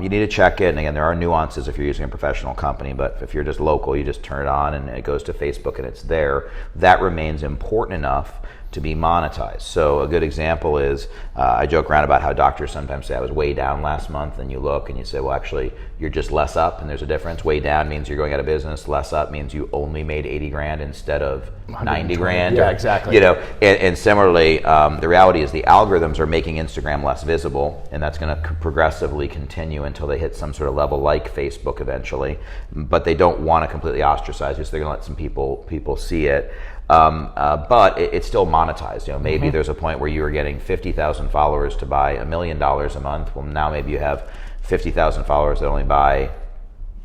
you need to check it. And again, there are nuances if you're using a professional company, but if you're just local, you just turn it on and it goes to Facebook and it's there. That remains important enough to be monetized. So a good example is, I joke around about how doctors sometimes say I was way down last month, and you look and you say, well, actually, you're just less up, and there's a difference. Way down means you're going out of business. Less up means you only made 80 grand instead of 90 grand. Yeah, exactly. And similarly, the reality is the algorithms are making Instagram less visible, and that's going to progressively continue until they hit some sort of level like Facebook eventually. But they don't want to completely ostracise you, so they're going to let some people see it. But it's still monetized. Maybe there's a point where you were getting 50,000 followers to buy $1 million a month. Well, now maybe you have 50,000 followers that only buy,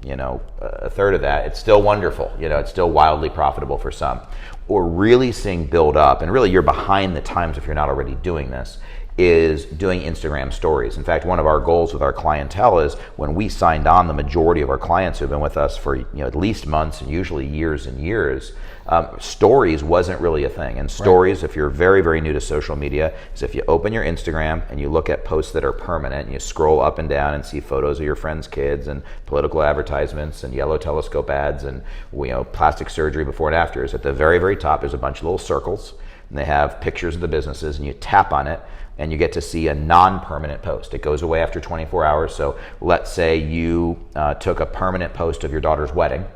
a third of that. It's still wonderful. It's still wildly profitable for some. Or really seeing build up, and really you're behind the times if you're not already doing this, is doing Instagram stories. In fact, one of our goals with our clientele is when we signed on, the majority of our clients who've been with us for at least months and usually years and years, stories wasn't really a thing. And stories, if you're very, very new to social media, is if you open your Instagram and you look at posts that are permanent and you scroll up and down and see photos of your friends' kids and political advertisements and YellowTelescope ads and plastic surgery before and afters. At the very, very top, there's a bunch of little circles, and they have pictures of the businesses, and you tap on it and you get to see a non-permanent post. It goes away after 24 hours. So let's say you took a permanent post of your daughter's wedding,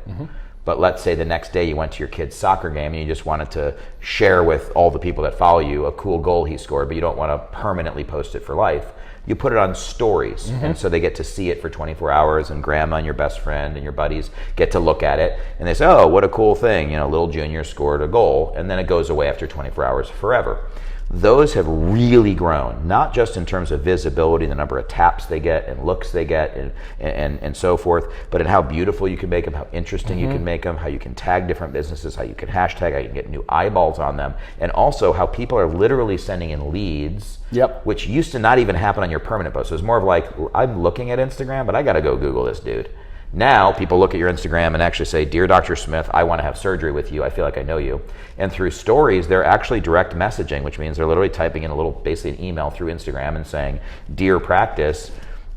but let's say the next day you went to your kid's soccer game and you just wanted to share with all the people that follow you a cool goal he scored, but you don't want to permanently post it for life. You put it on stories, and so they get to see it for 24 hours, and grandma and your best friend and your buddies get to look at it, and they say, oh, what a cool thing, little Junior scored a goal, and then it goes away after 24 hours forever. Those have really grown, not just in terms of visibility, the number of taps they get and looks they get and so forth, but in how beautiful you can make them, how interesting you can make them, how you can tag different businesses, how you can hashtag, how you can get new eyeballs on them, and also how people are literally sending in leads, which used to not even happen on your permanent post. So it's more of like, I'm looking at Instagram, but I got to go Google this dude. Now people look at your Instagram and actually say, Dear Dr. Smith, I want to have surgery with you. I feel like I know you. And through stories, they're actually direct messaging, which means they're literally typing in basically an email through Instagram and saying, Dear practice,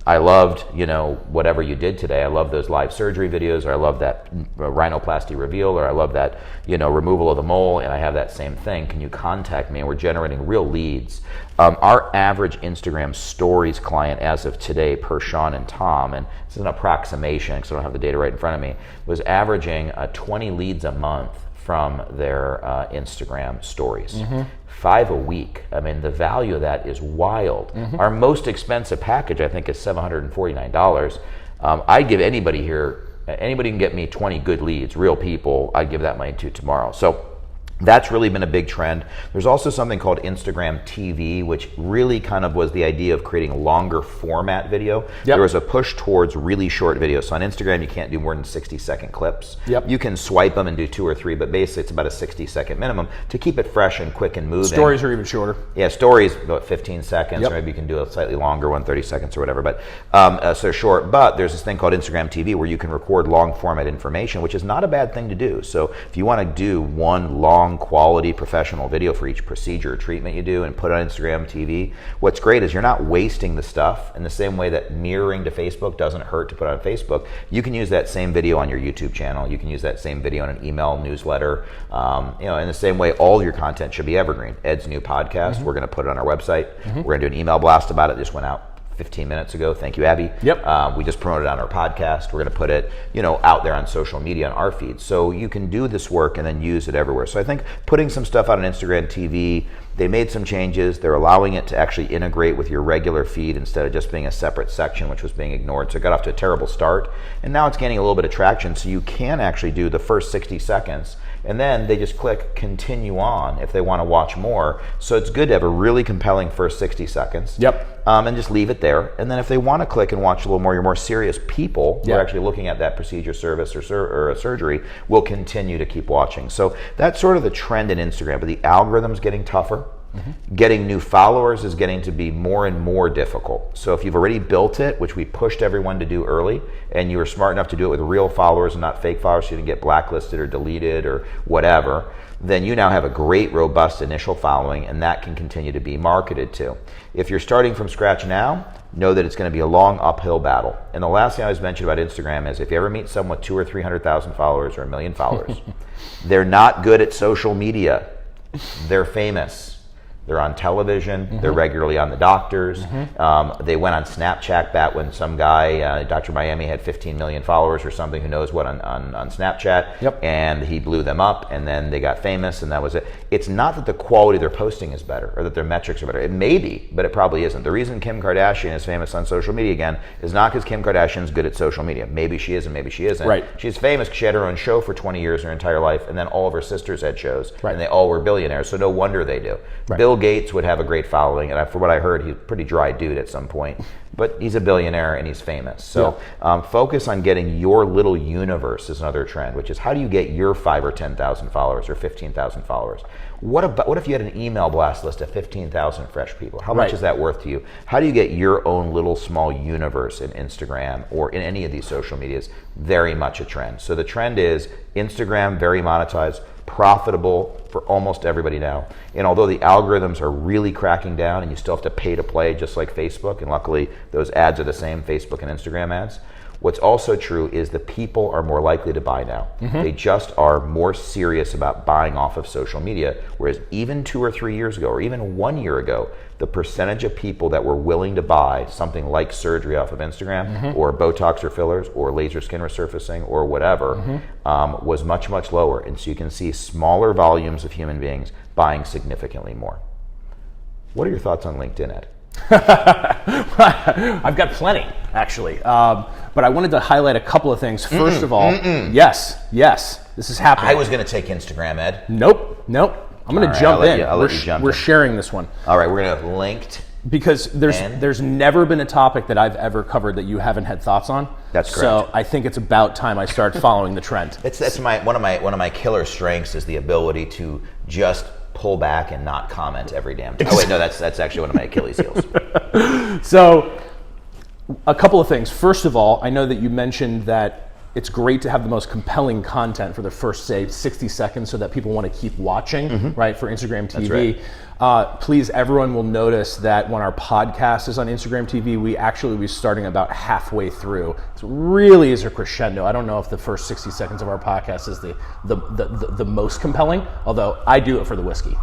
I loved, whatever you did today. I love those live surgery videos, or I love that rhinoplasty reveal, or I love that, removal of the mole, and I have that same thing. Can you contact me? And we're generating real leads. Our average Instagram stories client as of today per Sean and Tom, and this is an approximation because I don't have the data right in front of me, was averaging 20 leads a month from their Instagram stories. 5 a week. I mean, the value of that is wild. Our most expensive package, I think, is $749. I'd give anybody can get me 20 good leads, real people, I'd give that money to tomorrow. So that's really been a big trend. There's also something called Instagram TV, which really kind of was the idea of creating longer format video. There was a push towards really short videos. So on Instagram, you can't do more than 60-second clips. You can swipe them and do 2 or 3, but basically it's about a 60-second minimum to keep it fresh and quick and moving. Stories are even shorter. Yeah, stories about 15 seconds, or maybe you can do a slightly longer one, 30 seconds or whatever. But so short. But there's this thing called Instagram TV where you can record long format information, which is not a bad thing to do. So if you want to do one long quality professional video for each procedure or treatment you do and put it on Instagram TV, what's great is you're not wasting the stuff. In the same way that mirroring to Facebook doesn't hurt to put on Facebook, you can use that same video on your YouTube channel. You can use that same video on an email newsletter. In the same way, all your content should be evergreen. Ed's new podcast, we're going to put it on our website. We're going to do an email blast about it. It just went out 15 minutes ago. Thank you, Abby. We just promoted it on our podcast. We're going to put it, out there on social media on our feed. So you can do this work and then use it everywhere. So I think putting some stuff out on Instagram TV They made some changes. They're allowing it to actually integrate with your regular feed instead of just being a separate section, which was being ignored. So it got off to a terrible start. And now it's gaining a little bit of traction. So you can actually do the first 60 seconds. And then they just click continue on if they want to watch more. So it's good to have a really compelling first 60 seconds. Yep. And just leave it there. And then if they want to click and watch a little more, your more serious people who are actually looking at that procedure, service, or a surgery will continue to keep watching. So that's sort of the trend in Instagram. But the algorithm's getting tougher. Getting new followers is getting to be more and more difficult. So if you've already built it, which we pushed everyone to do early, and you were smart enough to do it with real followers and not fake followers so you didn't get blacklisted or deleted or whatever, then you now have a great, robust initial following, and that can continue to be marketed to. If you're starting from scratch now, know that it's going to be a long uphill battle. And the last thing I was mentioning about Instagram is if you ever meet someone with 200,000 or 300,000 followers or 1 million followers, they're not good at social media. They're famous. They're on television. They're regularly on the doctors. They went on Snapchat back when some guy, Dr. Miami, had 15 million followers or something, who knows what, on Snapchat. Yep. And he blew them up, and then they got famous, and that was it. It's not that the quality of their posting is better or that their metrics are better. It may be, but it probably isn't. The reason Kim Kardashian is famous on social media again is not because Kim Kardashian's good at social media. Maybe she is and maybe she isn't. Right. She's famous because she had her own show for 20 years her entire life, and then all of her sisters had shows, Right. and they all were billionaires, so no wonder they do. Right. Bill Gates would have a great following, and for what I heard, he's a pretty dry dude at some point, but he's a billionaire and he's famous. So focus on getting your little universe is another trend, which is how do you get your 5,000 or 10,000 followers or 15,000 followers? What if you had an email blast list of 15,000 fresh people? How much is that worth to you? How do you get your own little small universe in Instagram or in any of these social medias? Very much a trend. So the trend is Instagram, very monetized, profitable for almost everybody now. And although the algorithms are really cracking down and you still have to pay to play just like Facebook, and luckily those ads are the same, Facebook and Instagram ads, what's also true is the people are more likely to buy now. They just are more serious about buying off of social media, whereas even 2 or 3 years ago, or even 1 year ago, the percentage of people that were willing to buy something like surgery off of Instagram or Botox or fillers or laser skin resurfacing or whatever was much, much lower. And so you can see smaller volumes of human beings buying significantly more. What are your thoughts on LinkedIn, Ed? I've got plenty, actually. But I wanted to highlight a couple of things. First of all, yes, this is happening. I was going to take Instagram, Ed. Nope. I'm going to jump in. We're sharing this one. All right, we're going to linked. Because there's never been a topic that I've ever covered that you haven't had thoughts on. That's correct. So I think it's about time I start following the trend. That's one of my killer strengths is the ability to just pull back and not comment every damn time. Oh wait, no, that's actually one of my Achilles heels. So a couple of things. First of all, I know that you mentioned that it's great to have the most compelling content for the first, say, 60 seconds so that people want to keep watching, right, for Instagram TV. That's right. Please, everyone will notice that when our podcast is on Instagram TV, we actually will be starting about halfway through. It really is a crescendo. I don't know if the first 60 seconds of our podcast is the most compelling, although I do it for the whiskey.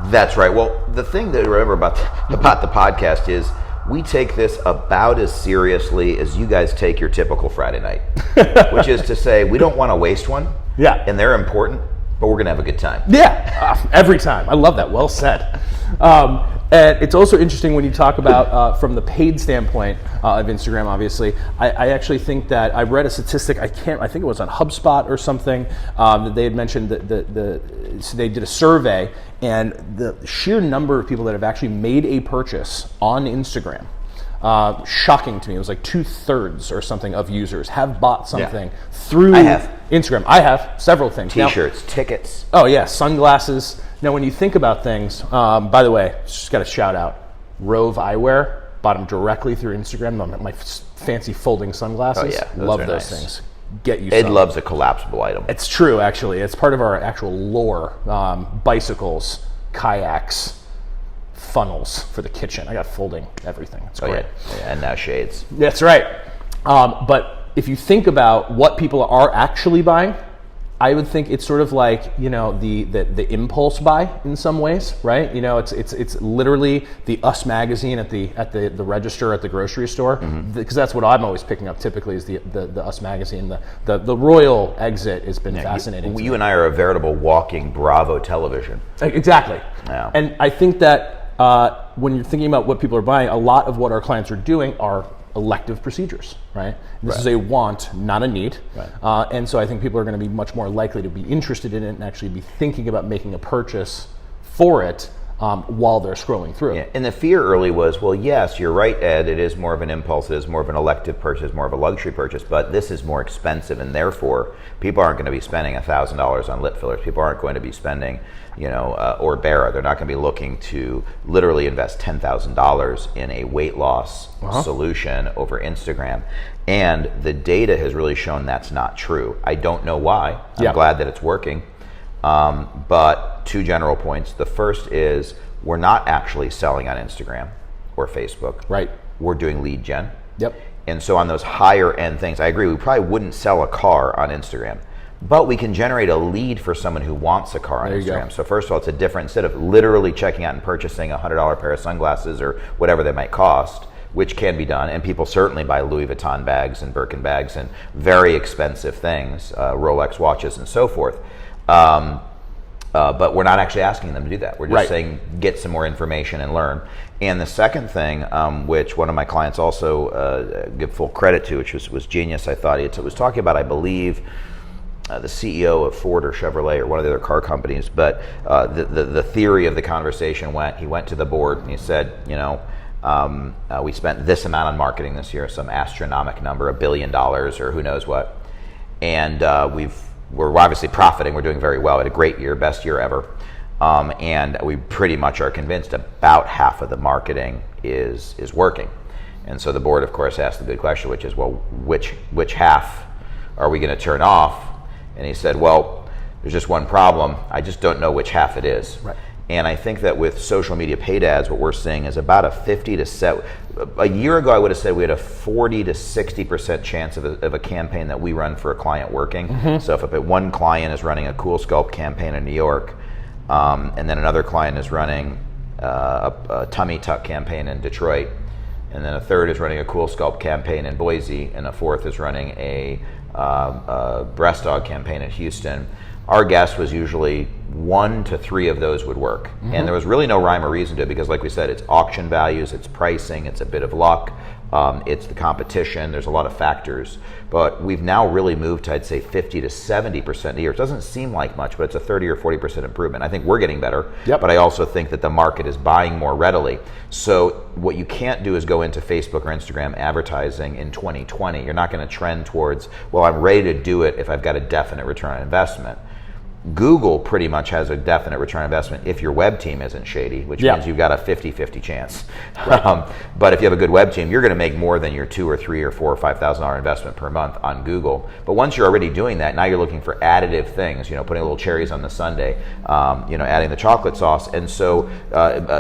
That's right. Well, the thing to remember about the podcast is we take this about as seriously as you guys take your typical Friday night, which is to say we don't want to waste one. Yeah. And they're important, but we're going to have a good time. Yeah, every time. I love that. Well said. And it's also interesting when you talk about from the paid standpoint of Instagram, obviously. I actually think that I read a statistic, I think it was on HubSpot or something, that they had mentioned that so they did a survey, and the sheer number of people that have actually made a purchase on Instagram, shocking to me. It was like 2/3 or something of users have bought something through Instagram. I have several things. T-shirts, tickets. Oh yeah, sunglasses. Now when you think about things, by the way, just got a shout out. Rove Eyewear, bought them directly through Instagram. My fancy folding sunglasses. Oh yeah, love those nice things. Get you Ed some. loves a collapsible item. It's true, actually. It's part of our actual lore. Bicycles, kayaks, funnels for the kitchen. I got folding everything. It's great. Yeah. And now shades. That's right. But if you think about what people are actually buying, I would think it's sort of like, the impulse buy in some ways, right? It's literally the Us magazine at the register at the grocery store, because that's what I'm always picking up typically is the Us magazine. The royal exit has been fascinating. You and I are a veritable walking Bravo television. Exactly. Yeah. And I think that when you're thinking about what people are buying, a lot of what our clients are doing are elective procedures, right? This is a want, not a need. Right. And so I think people are going to be much more likely to be interested in it and actually be thinking about making a purchase for it while they're scrolling through. Yeah. And the fear early was, well, yes, you're right, Ed, it is more of an impulse, it is more of an elective purchase, more of a luxury purchase, but this is more expensive, and therefore people aren't going to be spending $1,000 on lip fillers. People aren't going to be spending, Orbera. They're not going to be looking to literally invest $10,000 in a weight loss solution over Instagram. And the data has really shown that's not true. I don't know why. I'm glad that it's working. But 2 general points. The first is we're not actually selling on Instagram or Facebook. Right. We're doing lead gen. Yep. And so on those higher end things, I agree, we probably wouldn't sell a car on Instagram, but we can generate a lead for someone who wants a car on Instagram. So first of all, it's a different, instead of literally checking out and purchasing a $100 pair of sunglasses or whatever they might cost, which can be done, and people certainly buy Louis Vuitton bags and Birkin bags and very expensive things, Rolex watches and so forth. But we're not actually asking them to do that. We're just saying get some more information and learn. And the second thing, which one of my clients also give full credit to, which was genius, I thought, it was talking about, I believe, the CEO of Ford or Chevrolet or one of the other car companies, but the theory of the conversation he went to the board and he said, we spent this amount on marketing this year, some astronomical number, $1 billion or who knows what, and we're obviously profiting. We're doing very well. We had a great year, best year ever, and we pretty much are convinced about half of the marketing is working. And so the board, of course, asked the good question, which is, well, which half are we going to turn off? And he said, well, there's just one problem. I just don't know which half it is. Right. And I think that with social media paid ads, what we're seeing is about a 50 to 70. A year ago, I would have said we had a 40 to 60% chance of a campaign that we run for a client working. So if one client is running a Cool Sculpt campaign in New York, and then another client is running a Tummy Tuck campaign in Detroit, and then a third is running a Cool Sculpt campaign in Boise, and a fourth is running a breast dog campaign in Houston, our guess was usually 1 to 3 of those would work. And there was really no rhyme or reason to it, because like we said, it's auction values, it's pricing, it's a bit of luck, it's the competition, there's a lot of factors. But we've now really moved to, I'd say, 50 to 70% a year. It doesn't seem like much, but it's a 30 or 40% improvement. I think we're getting better, but I also think that the market is buying more readily. So what you can't do is go into Facebook or Instagram advertising in 2020. You're not going to trend towards, well, I'm ready to do it if I've got a definite return on investment. Google pretty much has a definite return on investment if your web team isn't shady, which means you've got a 50-50 chance. But if you have a good web team, you're going to make more than your $2,000 or $3,000 or $4,000 or $5,000 investment per month on Google. But once you're already doing that, now you're looking for additive things, putting little cherries on the sundae, adding the chocolate sauce. And so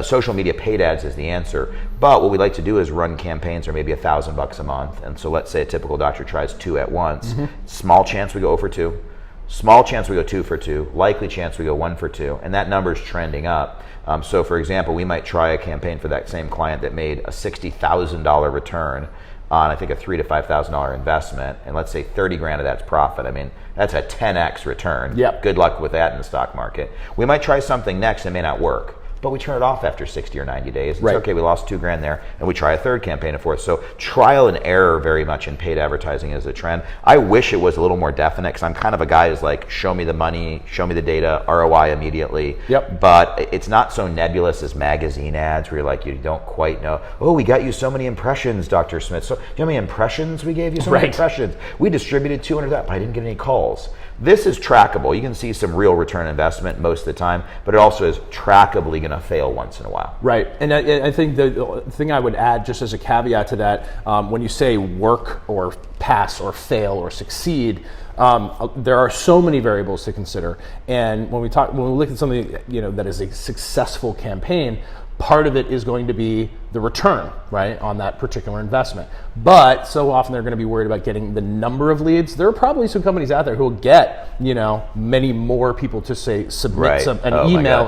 social media paid ads is the answer. But what we like to do is run campaigns for maybe $1,000 a month. And so let's say a typical doctor tries 2 at once. Small chance we go 0 for 2. Small chance we go 2 for 2, likely chance we go 1 for 2, and that number is trending up. So for example, we might try a campaign for that same client that made a $60,000 return on, I think, a $3,000 to $5,000 investment, and let's say 30 grand of that's profit. I mean, that's a 10x return. Good luck with that in the stock market. We might try something next that may not work, but we turn it off after 60 or 90 days. It's okay, we lost 2 grand there, and we try a third campaign and forth. So trial and error very much in paid advertising is a trend. I wish it was a little more definite, because I'm kind of a guy who's like, show me the money, show me the data, ROI immediately. But it's not so nebulous as magazine ads where you're like, you don't quite know, oh, we got you so many impressions, Dr. Smith. So, you know how many impressions we gave you? So many impressions. We distributed 200, but I didn't get any calls. This is trackable. You can see some real return on investment most of the time, but it also is trackably going to fail once in a while. Right. And I think the thing I would add, just as a caveat to that, when you say work or pass or fail or succeed, there are so many variables to consider. And when we look at something that is a successful campaign, part of it is going to be the return, right, on that particular investment. But so often they're going to be worried about getting the number of leads. There are probably some companies out there who will get, many more people to say submit an email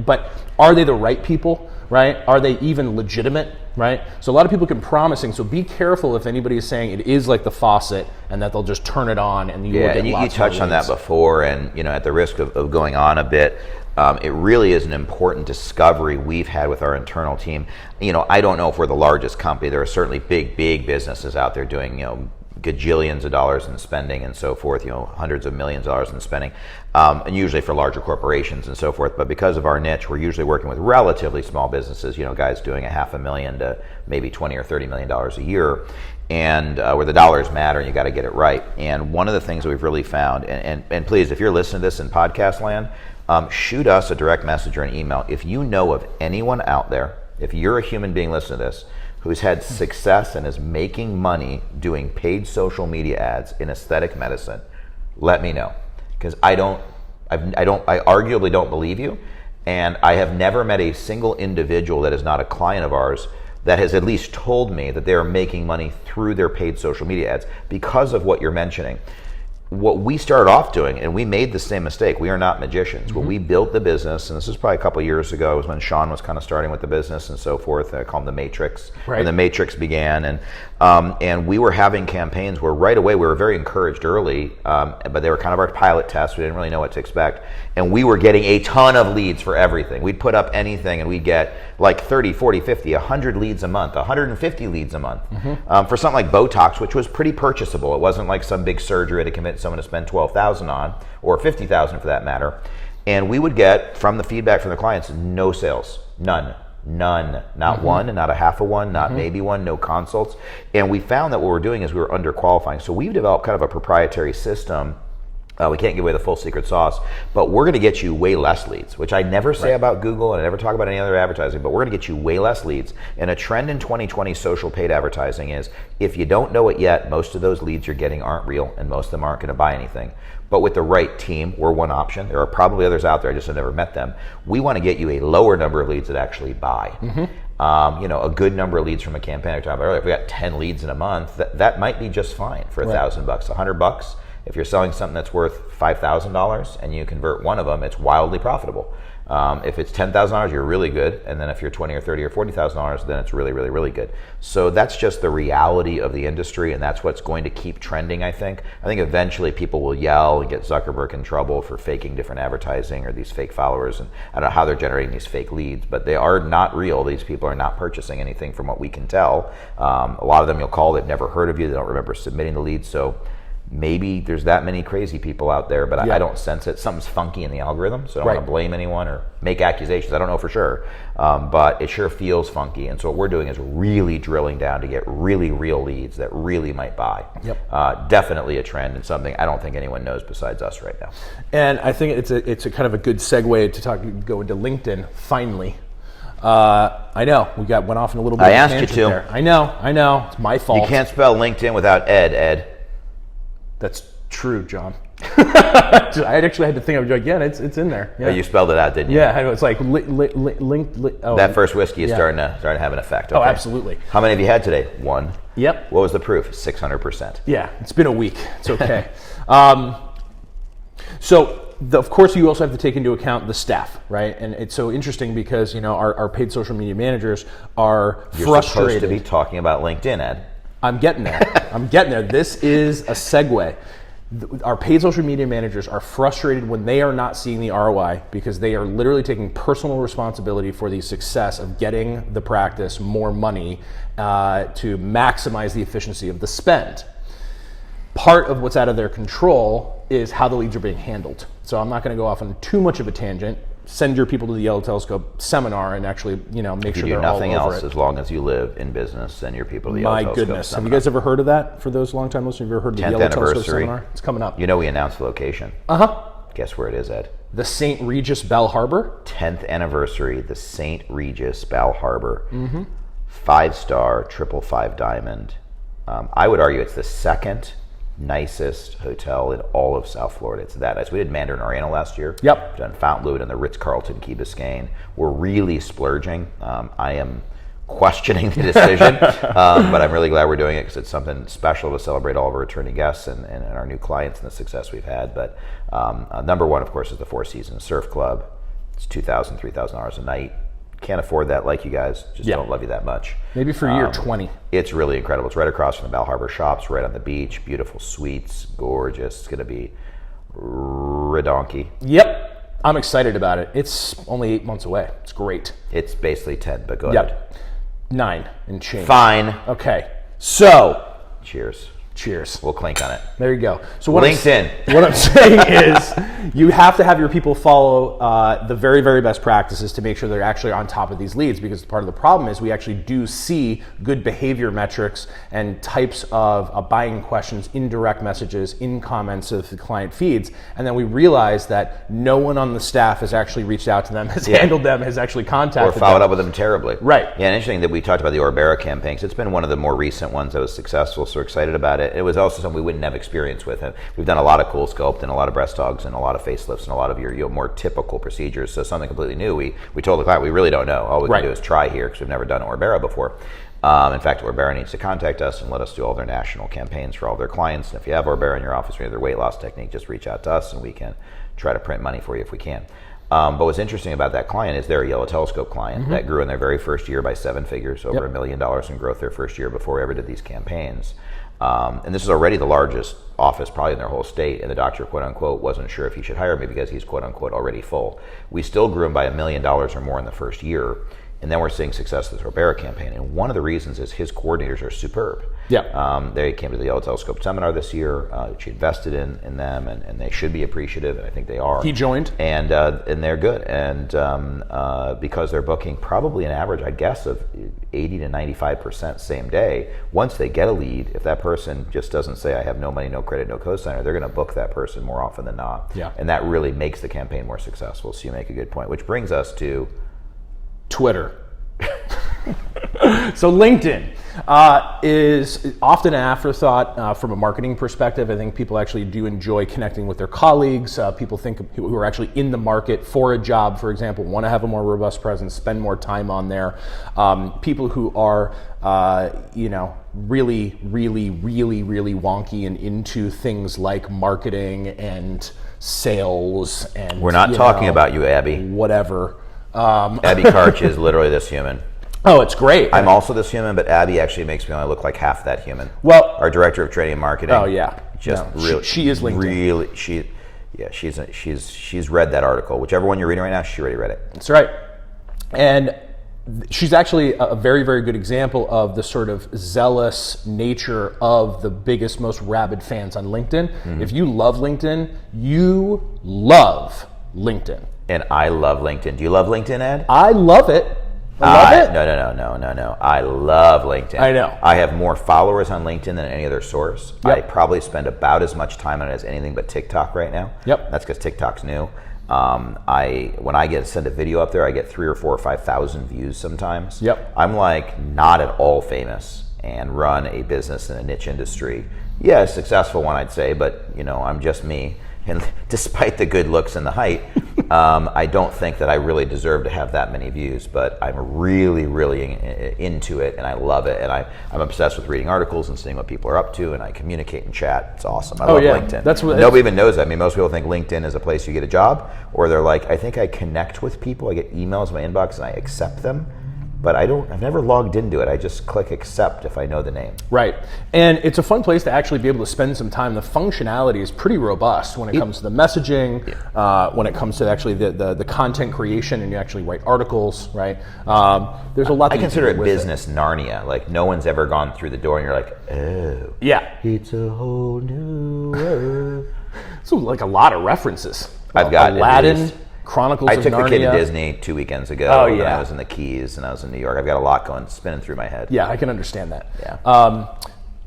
but are they the right people, right? Are they even legitimate, right? So a lot of people can promise things. So be careful if anybody is saying it is like the faucet and that they'll just turn it on and you will get and lots you touched more on that leads. before, and at the risk of going on a bit, it really is an important discovery we've had with our internal team. I don't know if we're the largest company. There are certainly big businesses out there doing, gajillions of dollars in spending and so forth, hundreds of millions of dollars in spending, and usually for larger corporations and so forth. But because of our niche, we're usually working with relatively small businesses, guys doing $500,000 to maybe $20 or $30 million a year, and where the dollars matter and you got to get it right. And one of the things that we've really found, and please, if you're listening to this in podcast land, shoot us a direct message or an email. If you know of anyone out there, if you're a human being listening to this, who's had success and is making money doing paid social media ads in aesthetic medicine, let me know. Because I arguably don't believe you, and I have never met a single individual that is not a client of ours that has at least told me that they're making money through their paid social media ads because of what you're mentioning. What we started off doing, and we made the same mistake, we are not magicians. When we built the business, and this was probably a couple of years ago, was when Sean was kind of starting with the business and so forth. I call them the Matrix. Right. And the Matrix began, and we were having campaigns where right away we were very encouraged early, but they were kind of our pilot tests. We didn't really know what to expect. And we were getting a ton of leads for everything. We'd put up anything and we'd get like 30, 40, 50, 100 leads a month, 150 leads a month. For something like Botox, which was pretty purchasable. It wasn't like some big surgery to convince someone to spend $12,000 on, or $50,000 for that matter. And we would get, from the feedback from the clients, no sales. None. Not one, not a half of one, not maybe one, no consults. And we found that what we're doing is we were underqualifying. So we've developed kind of a proprietary system. We can't give away the full secret sauce, but we're going to get you way less leads, which I never say about Google and I never talk about any other advertising, but we're going to get you way less leads. And a trend in 2020 social paid advertising is, if you don't know it yet, most of those leads you're getting aren't real and most of them aren't going to buy anything. But with the right team, we're one option. There are probably others out there, I just have never met them. We want to get you a lower number of leads that actually buy. A good number of leads from a campaign I talked about earlier. If we got 10 leads in a month, that might be just fine for $1,000, $100. If you're selling something that's worth $5,000 and you convert one of them, it's wildly profitable. If it's $10,000, you're really good. And then if you're $20,000 or $30,000 or $40,000, then it's really, really, really good. So that's just the reality of the industry, and that's what's going to keep trending, I think. I think eventually people will yell and get Zuckerberg in trouble for faking different advertising or these fake followers, and I don't know how they're generating these fake leads, but they are not real. These people are not purchasing anything from what we can tell. A lot of them you'll call, they've never heard of you, they don't remember submitting the leads. So maybe there's that many crazy people out there, but I don't sense it. Something's funky in the algorithm, so I don't want to blame anyone or make accusations. I don't know for sure, but it sure feels funky. And so what we're doing is really drilling down to get really real leads that really might buy. Definitely a trend and something I don't think anyone knows besides us right now. And I think it's a kind of a good segue to go into LinkedIn, finally. I know, went off in a little bit of a tangent asked you to. there. I know, it's my fault. You can't spell LinkedIn without Ed. That's true, John. I actually had to think of it. Yeah, it's in there. Yeah. Oh, you spelled it out, didn't you? Yeah, I know. It's like linked. That first whiskey is starting to have an effect. Okay. Oh, absolutely. How many have you had today? One. Yep. What was the proof? 600%. Yeah, it's been a week. It's okay. Of course, you also have to take into account the staff, right? And it's so interesting because our paid social media managers are You're frustrated. supposed to be talking about LinkedIn, Ed. I'm getting there. This is a segue. Our paid social media managers are frustrated when they are not seeing the ROI because they are literally taking personal responsibility for the success of getting the practice more money to maximize the efficiency of the spend. Part of what's out of their control is how the leads are being handled. So I'm not going to go off on too much of a tangent. Send your people to the Yellow Telescope seminar and actually, make sure they're all over it. Nothing else, as long as you live in business, send your people to the Yellow Telescope goodness. seminar. Have you guys ever heard of that? For those long-time listeners, have you ever heard of the Yellow Telescope seminar? It's coming up. We announced the location. Guess where it is, Ed? The St. Regis Bal Harbor. 10th anniversary, the St. Regis Bal Harbor. 5-star, 555 diamond. I would argue it's the second nicest hotel in all of South Florida. It's that nice. We did Mandarin Oriental last year. Yep. We've done Fountainbleau and the Ritz-Carlton Key Biscayne. We're really splurging. I am questioning the decision, but I'm really glad we're doing it because it's something special to celebrate all of our returning guests and our new clients and the success we've had. But number one, of course, is the Four Seasons Surf Club. It's $2,000, $3,000 a night. Can't afford that like you guys. Just don't love you that much. Maybe for year 20. It's really incredible. It's right across from the Bal Harbor Shops, right on the beach. Beautiful suites, gorgeous. It's going to be redonky. Yep. I'm excited about it. It's only 8 months away. It's great. It's basically 10, but go ahead. 9 and change. Fine. Okay. So. Cheers. Cheers. We'll clink on it. There you go. So what LinkedIn. What I'm saying is you have to have your people follow the very, very best practices to make sure they're actually on top of these leads, because part of the problem is we actually do see good behavior metrics and types of buying questions in direct messages, in comments of the client feeds, and then we realize that no one on the staff has actually reached out to them, has handled them, has actually contacted them. Or followed up with them terribly. Right. Yeah, and interesting that we talked about the Orbera campaign, because it's been one of the more recent ones that was successful, so we're excited about it. It was also something we wouldn't have experience with. We've done a lot of cool sculpt and a lot of breast hogs and a lot of facelifts and a lot of your more typical procedures. So something completely new. We told the client we really don't know. All we can do is try here because we've never done Orbera before. In fact, Orbera needs to contact us and let us do all their national campaigns for all their clients. And if you have Orbera in your office or any other weight loss technique, just reach out to us and we can try to print money for you if we can. But what's interesting about that client is they're a YellowTelescope client that grew in their very first year by 7 figures, over $1 million in growth their first year before we ever did these campaigns. And this is already the largest office probably in their whole state, and the doctor, quote unquote, wasn't sure if he should hire me because he's, quote unquote, already full. We still grew him by $1 million or more in the first year, and then we're seeing success with this Orbera campaign. And one of the reasons is his coordinators are superb. They came to the YellowTelescope seminar this year. She invested in them, and they should be appreciative, and I think they are. He joined. And they're good. And because they're booking probably an average, I guess, of 80 to 95% same day, once they get a lead, if that person just doesn't say, I have no money, no credit, no cosigner, they're going to book that person more often than not. And that really makes the campaign more successful. So you make a good point, which brings us to Twitter. So LinkedIn is often an afterthought from a marketing perspective. I think people actually do enjoy connecting with their colleagues. People who are actually in the market for a job, for example, want to have a more robust presence, spend more time on there. People who are, really, really, really, really wonky and into things like marketing and sales. And we're not talking about you, Abby. Whatever. Abby Karch is literally this human. Oh, it's great. I'm also this human, but Abby actually makes me only look like half that human. Well, our director of training and marketing. Oh yeah, just really. She is LinkedIn. Really, she's read that article. Whichever one you're reading right now, she already read it. That's right, and she's actually a very, very good example of the sort of zealous nature of the biggest, most rabid fans on LinkedIn. If you love LinkedIn, you love LinkedIn. And I love LinkedIn. Do you love LinkedIn, Ed? I love it. I love it. No. I love LinkedIn. I know. I have more followers on LinkedIn than any other source. I probably spend about as much time on it as anything but TikTok right now. That's because TikTok's new. When I send a video up there, I get 3,000 or 4,000 or 5,000 views sometimes. I'm like not at all famous and run a business in a niche industry. Yeah, a successful one, I'd say, but I'm just me. And despite the good looks and the height, I don't think that I really deserve to have that many views, but I'm really, really into it, and I love it, and I'm obsessed with reading articles and seeing what people are up to, and I communicate and chat. It's awesome. I love LinkedIn. Nobody even knows that. I mean, most people think LinkedIn is a place you get a job, or they're like, I think I connect with people. I get emails in my inbox, and I accept them. But I've never logged into it. I just click accept if I know the name. Right. And it's a fun place to actually be able to spend some time. The functionality is pretty robust when it comes to the messaging, when it comes to actually the content creation, and you actually write articles, right? There's a lot. I consider it business Narnia. Like no one's ever gone through the door and you're like, oh. Yeah. It's a whole new world. So like a lot of references. I've got Aladdin. Chronicles of Narnia. I took the kid to Disney 2 weekends ago. When I was in the Keys and I was in New York. I've got a lot spinning through my head. Yeah, I can understand that. Yeah.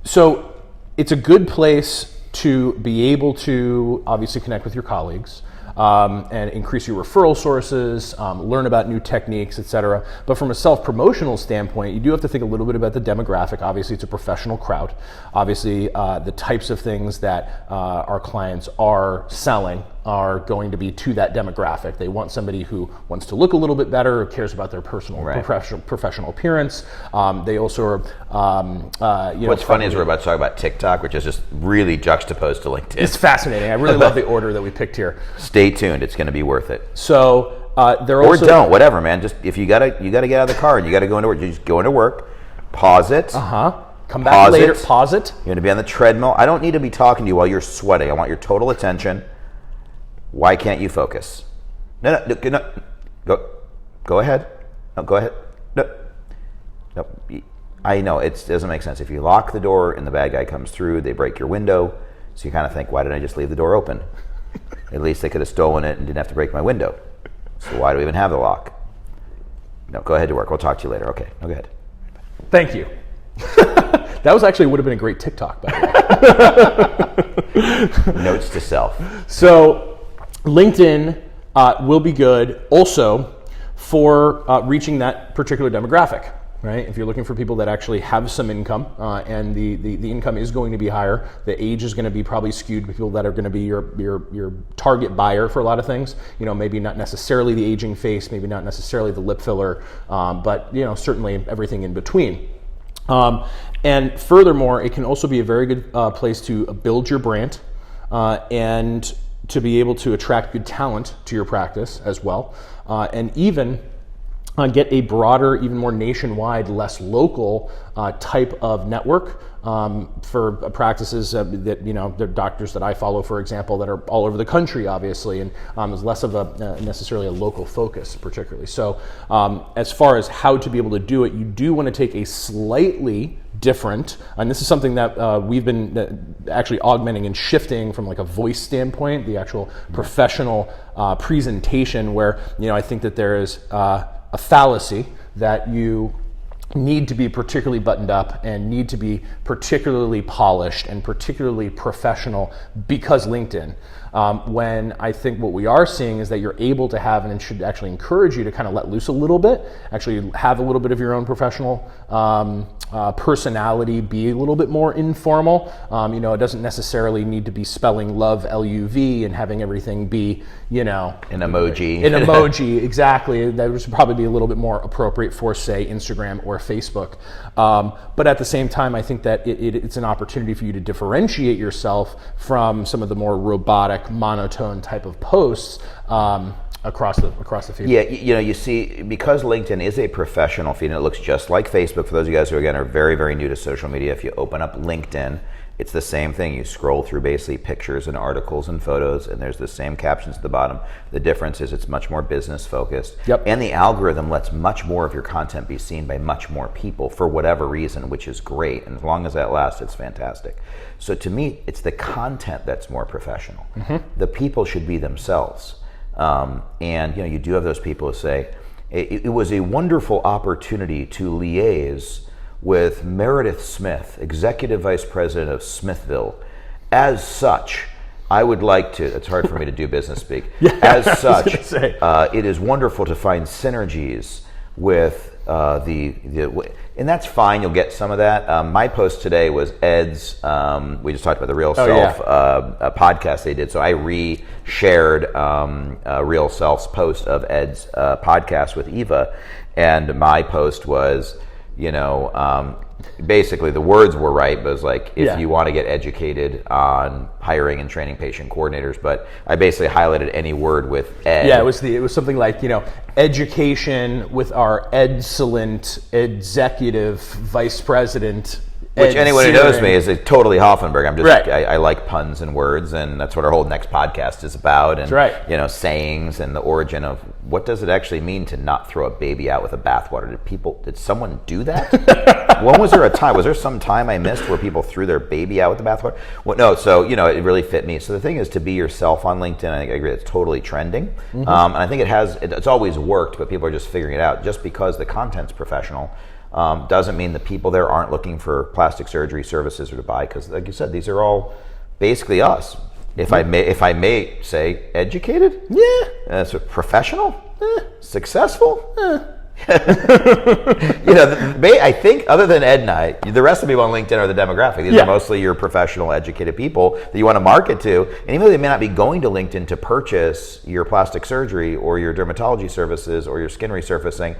So it's a good place to be able to obviously connect with your colleagues. and increase your referral sources, learn about new techniques, etc. But from a self-promotional standpoint, you do have to think a little bit about the demographic. Obviously, it's a professional crowd. Obviously, the types of things that our clients are selling are going to be to that demographic. They want somebody who wants to look a little bit better, who cares about their personal, professional appearance. They also are, What's funny is we're about to talk about TikTok, which is just really juxtaposed to LinkedIn. It's fascinating. I really love the order that we picked here. Stay tuned. It's going to be worth it. So they're or also don't, whatever, man. Just if you gotta get out of the car and you gotta go into work, you just go into work, pause it. Come back later. Pause it. You're gonna be on the treadmill. I don't need to be talking to you while you're sweating. I want your total attention. Why can't you focus? No. Go ahead. No, go ahead. No. I know it doesn't make sense. If you lock the door and the bad guy comes through, they break your window. So you kind of think, why didn't I just leave the door open? At least they could have stolen it and didn't have to break my window. So why do we even have the lock? No, go ahead to work. We'll talk to you later. Okay, no, go ahead. Thank you. That was actually would have been a great TikTok, by the way. Notes to self. So LinkedIn will be good also for reaching that particular demographic, right? If you're looking for people that actually have some income and the income is going to be higher, the age is going to be probably skewed to people that are going to be your target buyer for a lot of things. Maybe not necessarily the aging face, maybe not necessarily the lip filler, but certainly everything in between. And furthermore, it can also be a very good place to build your brand and to be able to attract good talent to your practice as well, and even get a broader, even more nationwide, less local type of network for practices that the doctors that I follow, for example, that are all over the country, obviously, and is less of a necessarily a local focus, particularly. So, as far as how to be able to do it, you do want to take a slightly different, and this is something that we've been actually augmenting and shifting from like a voice standpoint, the actual professional presentation, where I think that there is a fallacy that you need to be particularly buttoned up and need to be particularly polished and particularly professional because LinkedIn. When I think what we are seeing is that you're able to have, and it should actually encourage you to kind of let loose a little bit, actually have a little bit of your own professional personality, be a little bit more informal. It doesn't necessarily need to be spelling love L-U-V and having everything be, an emoji. An emoji, exactly. That would probably be a little bit more appropriate for, say, Instagram or Facebook. But at the same time, I think that it's an opportunity for you to differentiate yourself from some of the more robotic, monotone type of posts across the feed. Yeah, you see, because LinkedIn is a professional feed, and it looks just like Facebook. For those of you guys who, again, are very, very new to social media, if you open up LinkedIn, it's the same thing. You scroll through basically pictures and articles and photos, and there's the same captions at the bottom. The difference is it's much more business focused. Yep. And the algorithm lets much more of your content be seen by much more people for whatever reason, which is great. And as long as that lasts, it's fantastic. So to me, it's the content that's more professional. Mm-hmm. The people should be themselves. And you do have those people who say, it was a wonderful opportunity to liaise with Meredith Smith, Executive Vice President of Smithville. As such, I would like to, it's hard for me to do business speak, as such, it is wonderful to find synergies with and that's fine, you'll get some of that. My post today was Ed's, we just talked about the Real Self podcast they did, so I re-shared Real Self's post of Ed's podcast with Eva, and my post was, basically the words were right, but it was like, if you want to get educated on hiring and training patient coordinators, but I basically highlighted any word with ed. Yeah, it was something like, education with our excellent executive vice president. Which anyone who knows me is totally Hoffenberg. I'm just, I like puns and words, and that's what our whole next podcast is about. And, sayings and the origin of what does it actually mean to not throw a baby out with a bathwater? Did someone do that? When was there a time? Was there some time I missed where people threw their baby out with the bathwater? Well, no, so, it really fit me. So the thing is to be yourself on LinkedIn. I think I agree, it's totally trending. Mm-hmm. And I think it's always worked, but people are just figuring it out. Just because the content's professional doesn't mean the people there aren't looking for plastic surgery services or to buy, because like you said, these are all basically us. If I may say, educated? Yeah. Professional? Successful? I think other than Ed and I, the rest of the people on LinkedIn are the demographic. These are mostly your professional, educated people that you want to market to. And even though they may not be going to LinkedIn to purchase your plastic surgery or your dermatology services or your skin resurfacing,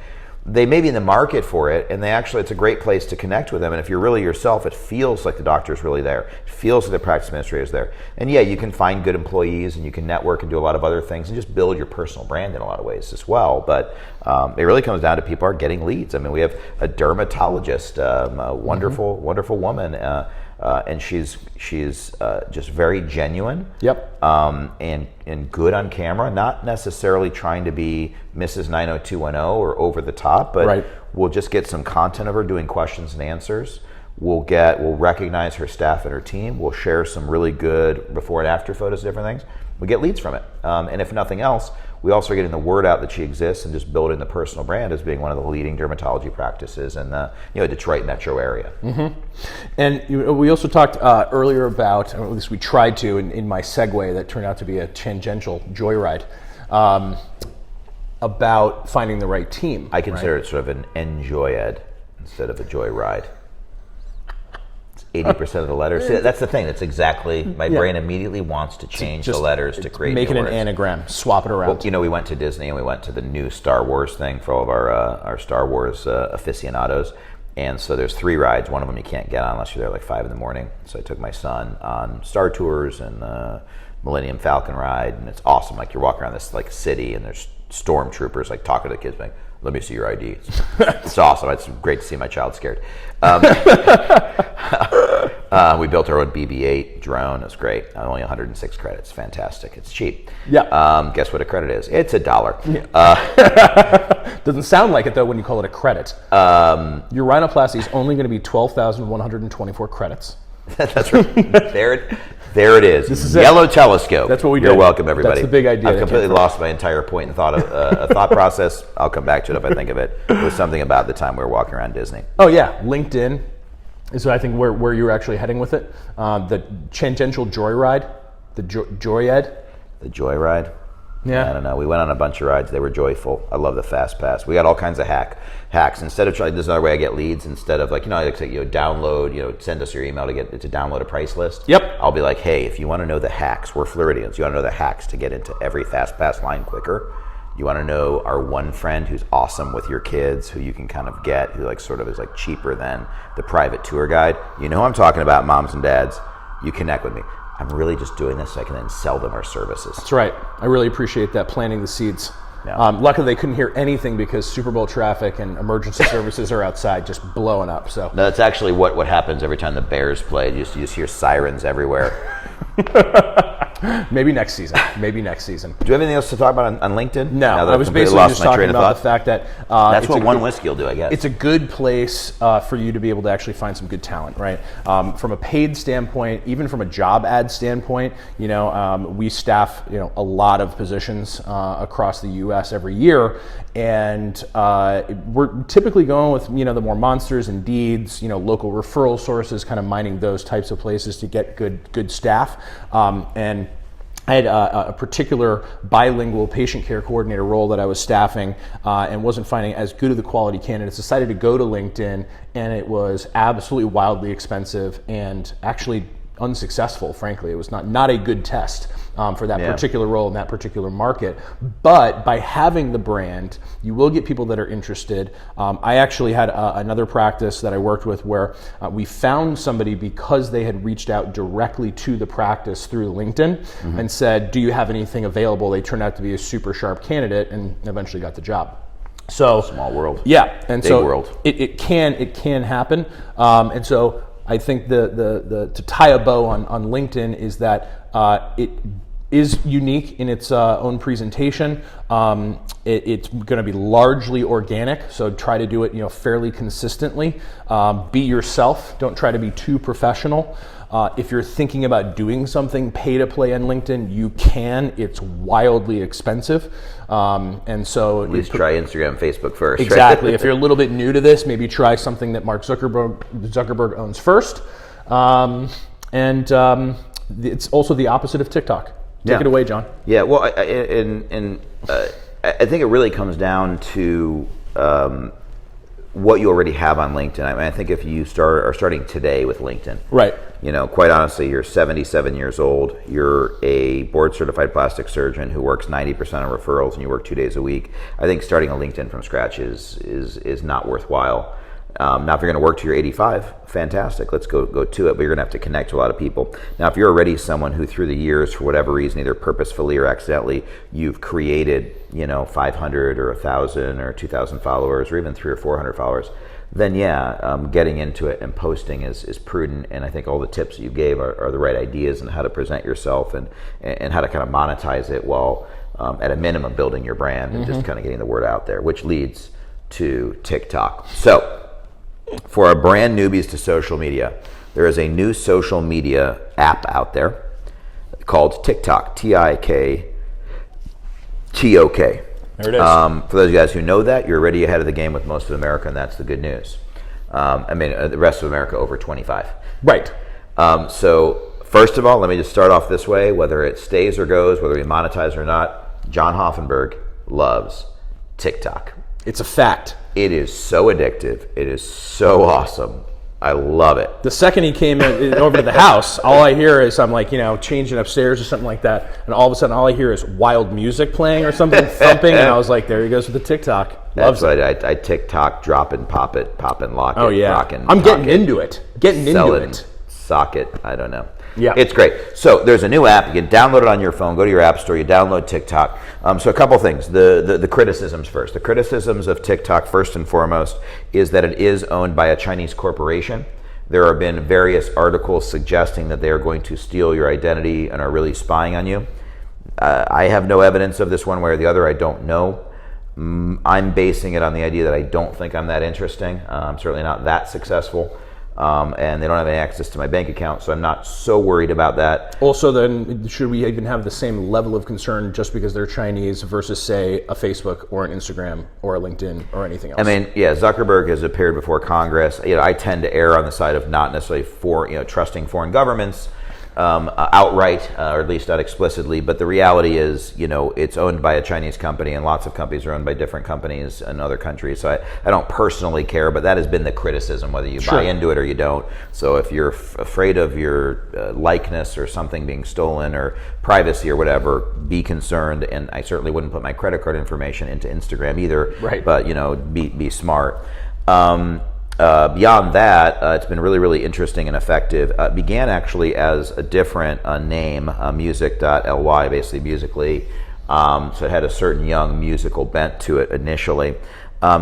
they may be in the market for it, and it's a great place to connect with them. And if you're really yourself, it feels like the doctor's really there. It feels like the practice administrator's there. And you can find good employees, and you can network and do a lot of other things, and just build your personal brand in a lot of ways as well. But it really comes down to people are getting leads. I mean, we have a dermatologist, a wonderful, wonderful woman, and she's just very genuine. Yep. And good on camera, not necessarily trying to be Mrs. 90210 or over the top, but we'll just get some content of her doing questions and answers. We'll recognize her staff and her team. We'll share some really good before and after photos of different things. We get leads from it. And if nothing else, we also are getting the word out that she exists and just building the personal brand as being one of the leading dermatology practices in the Detroit metro area. Mm-hmm. And we also talked earlier about, or at least we tried to in my segue that turned out to be a tangential joyride, about finding the right team. I consider it sort of an enjoy-ed instead of a joyride. 80% of the letters. See, that's the thing. That's exactly, my brain immediately wants to change the letters to create make it an words. anagram, swap it around. Well, we went to Disney and we went to the new Star Wars thing for all of our Star Wars aficionados. And so there's 3 rides. One of them you can't get on unless you're there like 5 in the morning. So I took my son on Star Tours and the Millennium Falcon ride, and it's awesome. Like you're walking around this like city and there's stormtroopers like talking to the kids, like, let me see your ID. It's awesome. It's great to see my child scared. We built our own BB-8 drone. It was great. Only 106 credits. Fantastic. It's cheap. Yeah. Guess what a credit is? It's $1. Yeah. Doesn't sound like it though when you call it a credit. Your rhinoplasty is only going to be 12,124 credits. That's right. There it is. This is YellowTelescope. That's what we do. You're welcome, everybody. That's the big idea. I've completely lost my entire point and thought process. I'll come back to it if I think of it. It was something about the time we were walking around Disney. Oh yeah, LinkedIn is I think where you're actually heading with it. The tangential joyride, the joy-ed. The joyride. Yeah. I don't know. We went on a bunch of rides. They were joyful. I love the Fast Pass. We got all kinds of hacks. Instead of trying, this is another way I get leads. Instead of download, send us your email to download a price list. Yep. I'll be like, hey, if you want to know the hacks, we're Floridians. You want to know the hacks to get into every Fast Pass line quicker. You want to know our one friend who's awesome with your kids, who you can kind of get, who is cheaper than the private tour guide. You know who I'm talking about, moms and dads. You connect with me. I'm really just doing this so I can then sell them our services. That's right. I really appreciate that, planting the seeds. Yeah. Luckily, they couldn't hear anything because Super Bowl traffic and emergency services are outside just blowing up. So no, that's actually what happens every time the Bears play. You just hear sirens everywhere. Maybe next season. Do you have anything else to talk about on LinkedIn? No, I was basically just talking about the fact that that's what one whiskey will do, I guess. It's a good place for you to be able to actually find some good talent, right? From a paid standpoint, even from a job ad standpoint, we staff a lot of positions across the U.S. every year, and we're typically going with the more Monsters, Indeeds, local referral sources, kind of mining those types of places to get good staff, and I had a particular bilingual patient care coordinator role that I was staffing and wasn't finding as good of the quality candidates. Decided to go to LinkedIn, and it was absolutely wildly expensive and actually unsuccessful, frankly. It was not a good test for that particular role in that particular market. But by having the brand, you will get people that are interested. I actually had another practice that I worked with where we found somebody because they had reached out directly to the practice through LinkedIn and said, do you have anything available? They turned out to be a super sharp candidate and eventually got the job. So small world. Yeah. And big so world. It can happen. And so I think the to tie a bow on LinkedIn is that it is unique in its own presentation. It's going to be largely organic, so try to do it fairly consistently. Be yourself. Don't try to be too professional. If you're thinking about doing something pay to play on LinkedIn, you can. It's wildly expensive, and so at least try Instagram and Facebook first. Exactly. Right? If you're a little bit new to this, maybe try something that Mark Zuckerberg owns first, It's also the opposite of TikTok. Take it away, John. Yeah, well, I think it really comes down to what you already have on LinkedIn. I think if you are starting today with LinkedIn, right? Quite honestly, you're 77 years old. You're a board-certified plastic surgeon who works 90% on referrals, and you work 2 days a week. I think starting a LinkedIn from scratch is not worthwhile. Now, if you're going to work till you're 85, fantastic. Let's go to it. But you're going to have to connect to a lot of people. Now, if you're already someone who, through the years, for whatever reason, either purposefully or accidentally, you've created, 500 or 1,000 or 2,000 followers, or even 300 or 400 followers, then getting into it and posting is prudent. And I think all the tips that you gave are the right ideas on how to present yourself and how to kind of monetize it while, at a minimum, building your brand and just kind of getting the word out there, which leads to TikTok. So, for our brand newbies to social media, there is a new social media app out there called TikTok, TikTok. There it is. For those of you guys who know that, you're already ahead of the game with most of America, and that's the good news. The rest of America over 25. Right. So, first of all, let me just start off this way. Whether it stays or goes, whether we monetize or not, John Hoffenberg loves TikTok. It's a fact. It is so addictive. It is so awesome. I love it. The second he came over to the house, all I hear is I'm like, changing upstairs or something like that, and all of a sudden all I hear is wild music playing or something thumping, and I was like, there he goes with the TikTok. Loves it. I TikTok, drop it, pop it, lock it, oh yeah, rockin', I'm getting into it. Sock it. I don't know. Yeah, it's great. So there's a new app. You can download it on your phone. Go to your app store. You download TikTok. So a couple things. The criticisms first. The criticisms of TikTok, first and foremost, is that it is owned by a Chinese corporation. There have been various articles suggesting that they are going to steal your identity and are really spying on you. I have no evidence of this one way or the other. I don't know. I'm basing it on the idea that I don't think I'm that interesting. I'm certainly not that successful. And they don't have any access to my bank account, so I'm not so worried about that. Also, then, should we even have the same level of concern just because they're Chinese versus, say, a Facebook or an Instagram or a LinkedIn or anything else? Zuckerberg has appeared before Congress. I tend to err on the side of not necessarily trusting foreign governments outright, or at least not explicitly. But the reality is, it's owned by a Chinese company, and lots of companies are owned by different companies in other countries. So I don't personally care, but that has been the criticism, whether you buy into it or you don't. So if you're afraid of your likeness or something being stolen or privacy or whatever, be concerned. And I certainly wouldn't put my credit card information into Instagram either. Right. But be smart. Beyond that, it's been really, really interesting and effective. Began actually as a different name, music.ly, basically Musical.ly. So it had a certain young musical bent to it initially.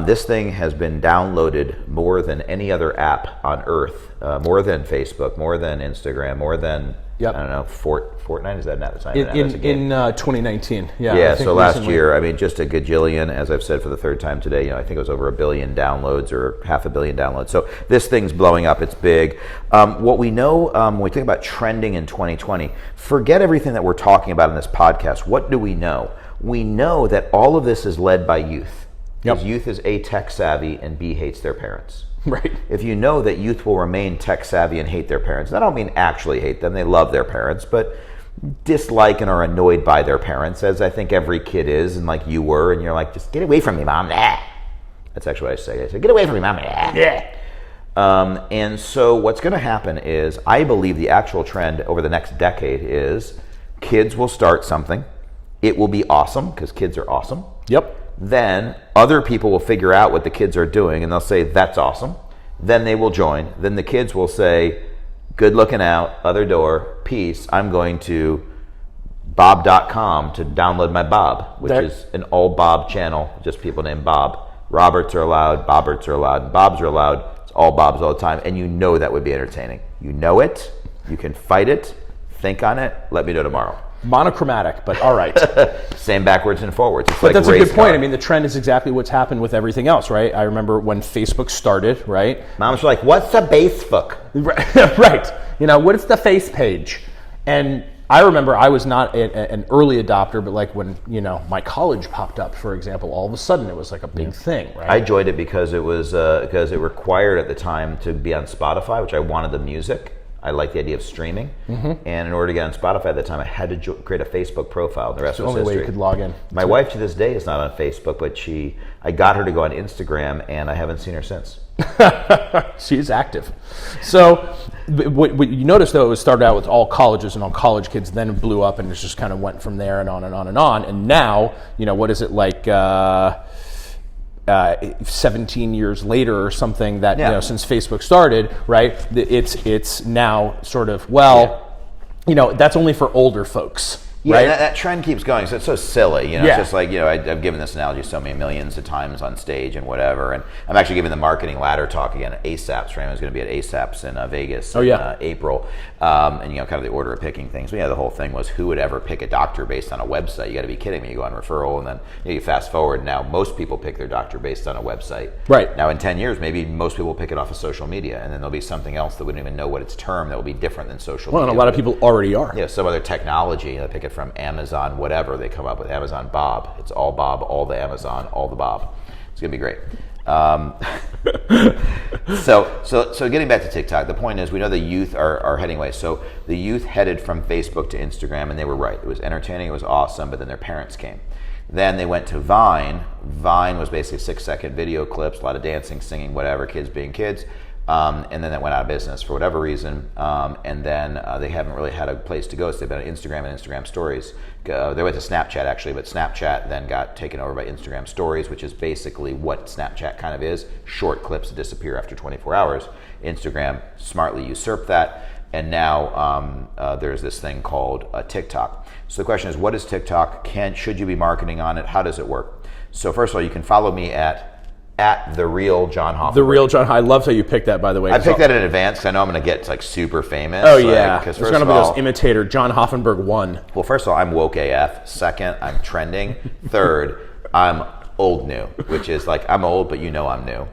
This thing has been downloaded more than any other app on earth, more than Facebook, more than Instagram, more than, I don't know, Fortnite, is that not the time? In 2019, yeah. So last year, just a gajillion, as I've said for the third time today, I think it was over 1 billion downloads or 500 million downloads. So this thing's blowing up, it's big. What we know, when we think about trending in 2020, forget everything that we're talking about in this podcast. What do we know? We know that all of this is led by youth. Because youth is A, tech savvy, and B, hates their parents. Right. If you know that youth will remain tech savvy and hate their parents, and I don't mean actually hate them, they love their parents, but dislike and are annoyed by their parents, as I think every kid is, and like you were, and you're like, just get away from me, Mom. That's actually what I say. I say, get away from me, Mom. And so what's going to happen is, I believe the actual trend over the next decade is kids will start something. It will be awesome, because kids are awesome. Yep. Then other people will figure out what the kids are doing, and they'll say, that's awesome. Then they will join. Then the kids will say, good looking out, other door, peace. I'm going to bob.com to download my Bob, which is an all Bob channel, just people named Bob. Roberts are allowed, Bobberts are allowed, and Bobs are allowed. It's all Bobs all the time, and that would be entertaining. You know it. You can fight it. Think on it. Let me know tomorrow. Monochromatic, but all right. Same backwards and forwards. It's but like that's a good point. The trend is exactly what's happened with everything else, right? I remember when Facebook started, right? Moms were like, what's a Facebook? Right. What is the face page? And I remember I was not an early adopter, but like when, my college popped up, for example, all of a sudden it was like a big thing, right? I joined it because it was because it required at the time to be on Spotify, which I wanted the music. I like the idea of streaming. And in order to get on Spotify at the time, I had to create a Facebook profile. The rest was the only history. way you could log in. My wife to this day is not on Facebook, but I got her to go on Instagram, and I haven't seen her since. She's active. So what you notice, though, it started out with all colleges and all college kids, then it blew up, and it just kind of went from there and on and on and on. And now, what is it like 17 years later or something that, since Facebook started, right, it's now sort of, that's only for older folks. Yeah, right? that trend keeps going. So it's so silly, It's just like, I've given this analogy so many millions of times on stage and whatever. And I'm actually giving the marketing ladder talk again at ASAP's. Raymond's going to be at ASAP's in Vegas in April. And kind of the order of picking things. But the whole thing was, who would ever pick a doctor based on a website? You got to be kidding me. You go on referral, and then you fast forward. Now most people pick their doctor based on a website. Right. Now in 10 years, maybe most people pick it off of social media, and then there'll be something else that wouldn't even know what its term that will be different than social media. Well, and a lot of people already are. Some other technology. They pick it from Amazon, whatever they come up with. Amazon Bob. It's all Bob, all the Amazon, all the Bob. It's gonna be great. So getting back to TikTok, the point is we know the youth are heading away. So the youth headed from Facebook to Instagram, and they were right. It was entertaining, it was awesome, but then their parents came. Then they went to Vine. Vine was basically 6-second video clips, a lot of dancing, singing, whatever, kids being kids. And then that went out of business for whatever reason. And then they haven't really had a place to go. So they've been on Instagram and Instagram Stories. They went to Snapchat actually, but Snapchat then got taken over by Instagram Stories, which is basically what Snapchat kind of is. Short clips that disappear after 24 hours. Instagram smartly usurped that. And now there's this thing called TikTok. So the question is, what is TikTok? Should you be marketing on it? How does it work? So first of all, you can follow me at the real John Hoffenberg. The real John. I love how you picked that, by the way. I picked that in advance because I know I'm going to get super famous. Oh yeah, because there's going to be those imitator John Hoffenberg 1. Well, first of all, I'm woke AF. Second, I'm trending. Third, I'm old new, which is like I'm old, but I'm new.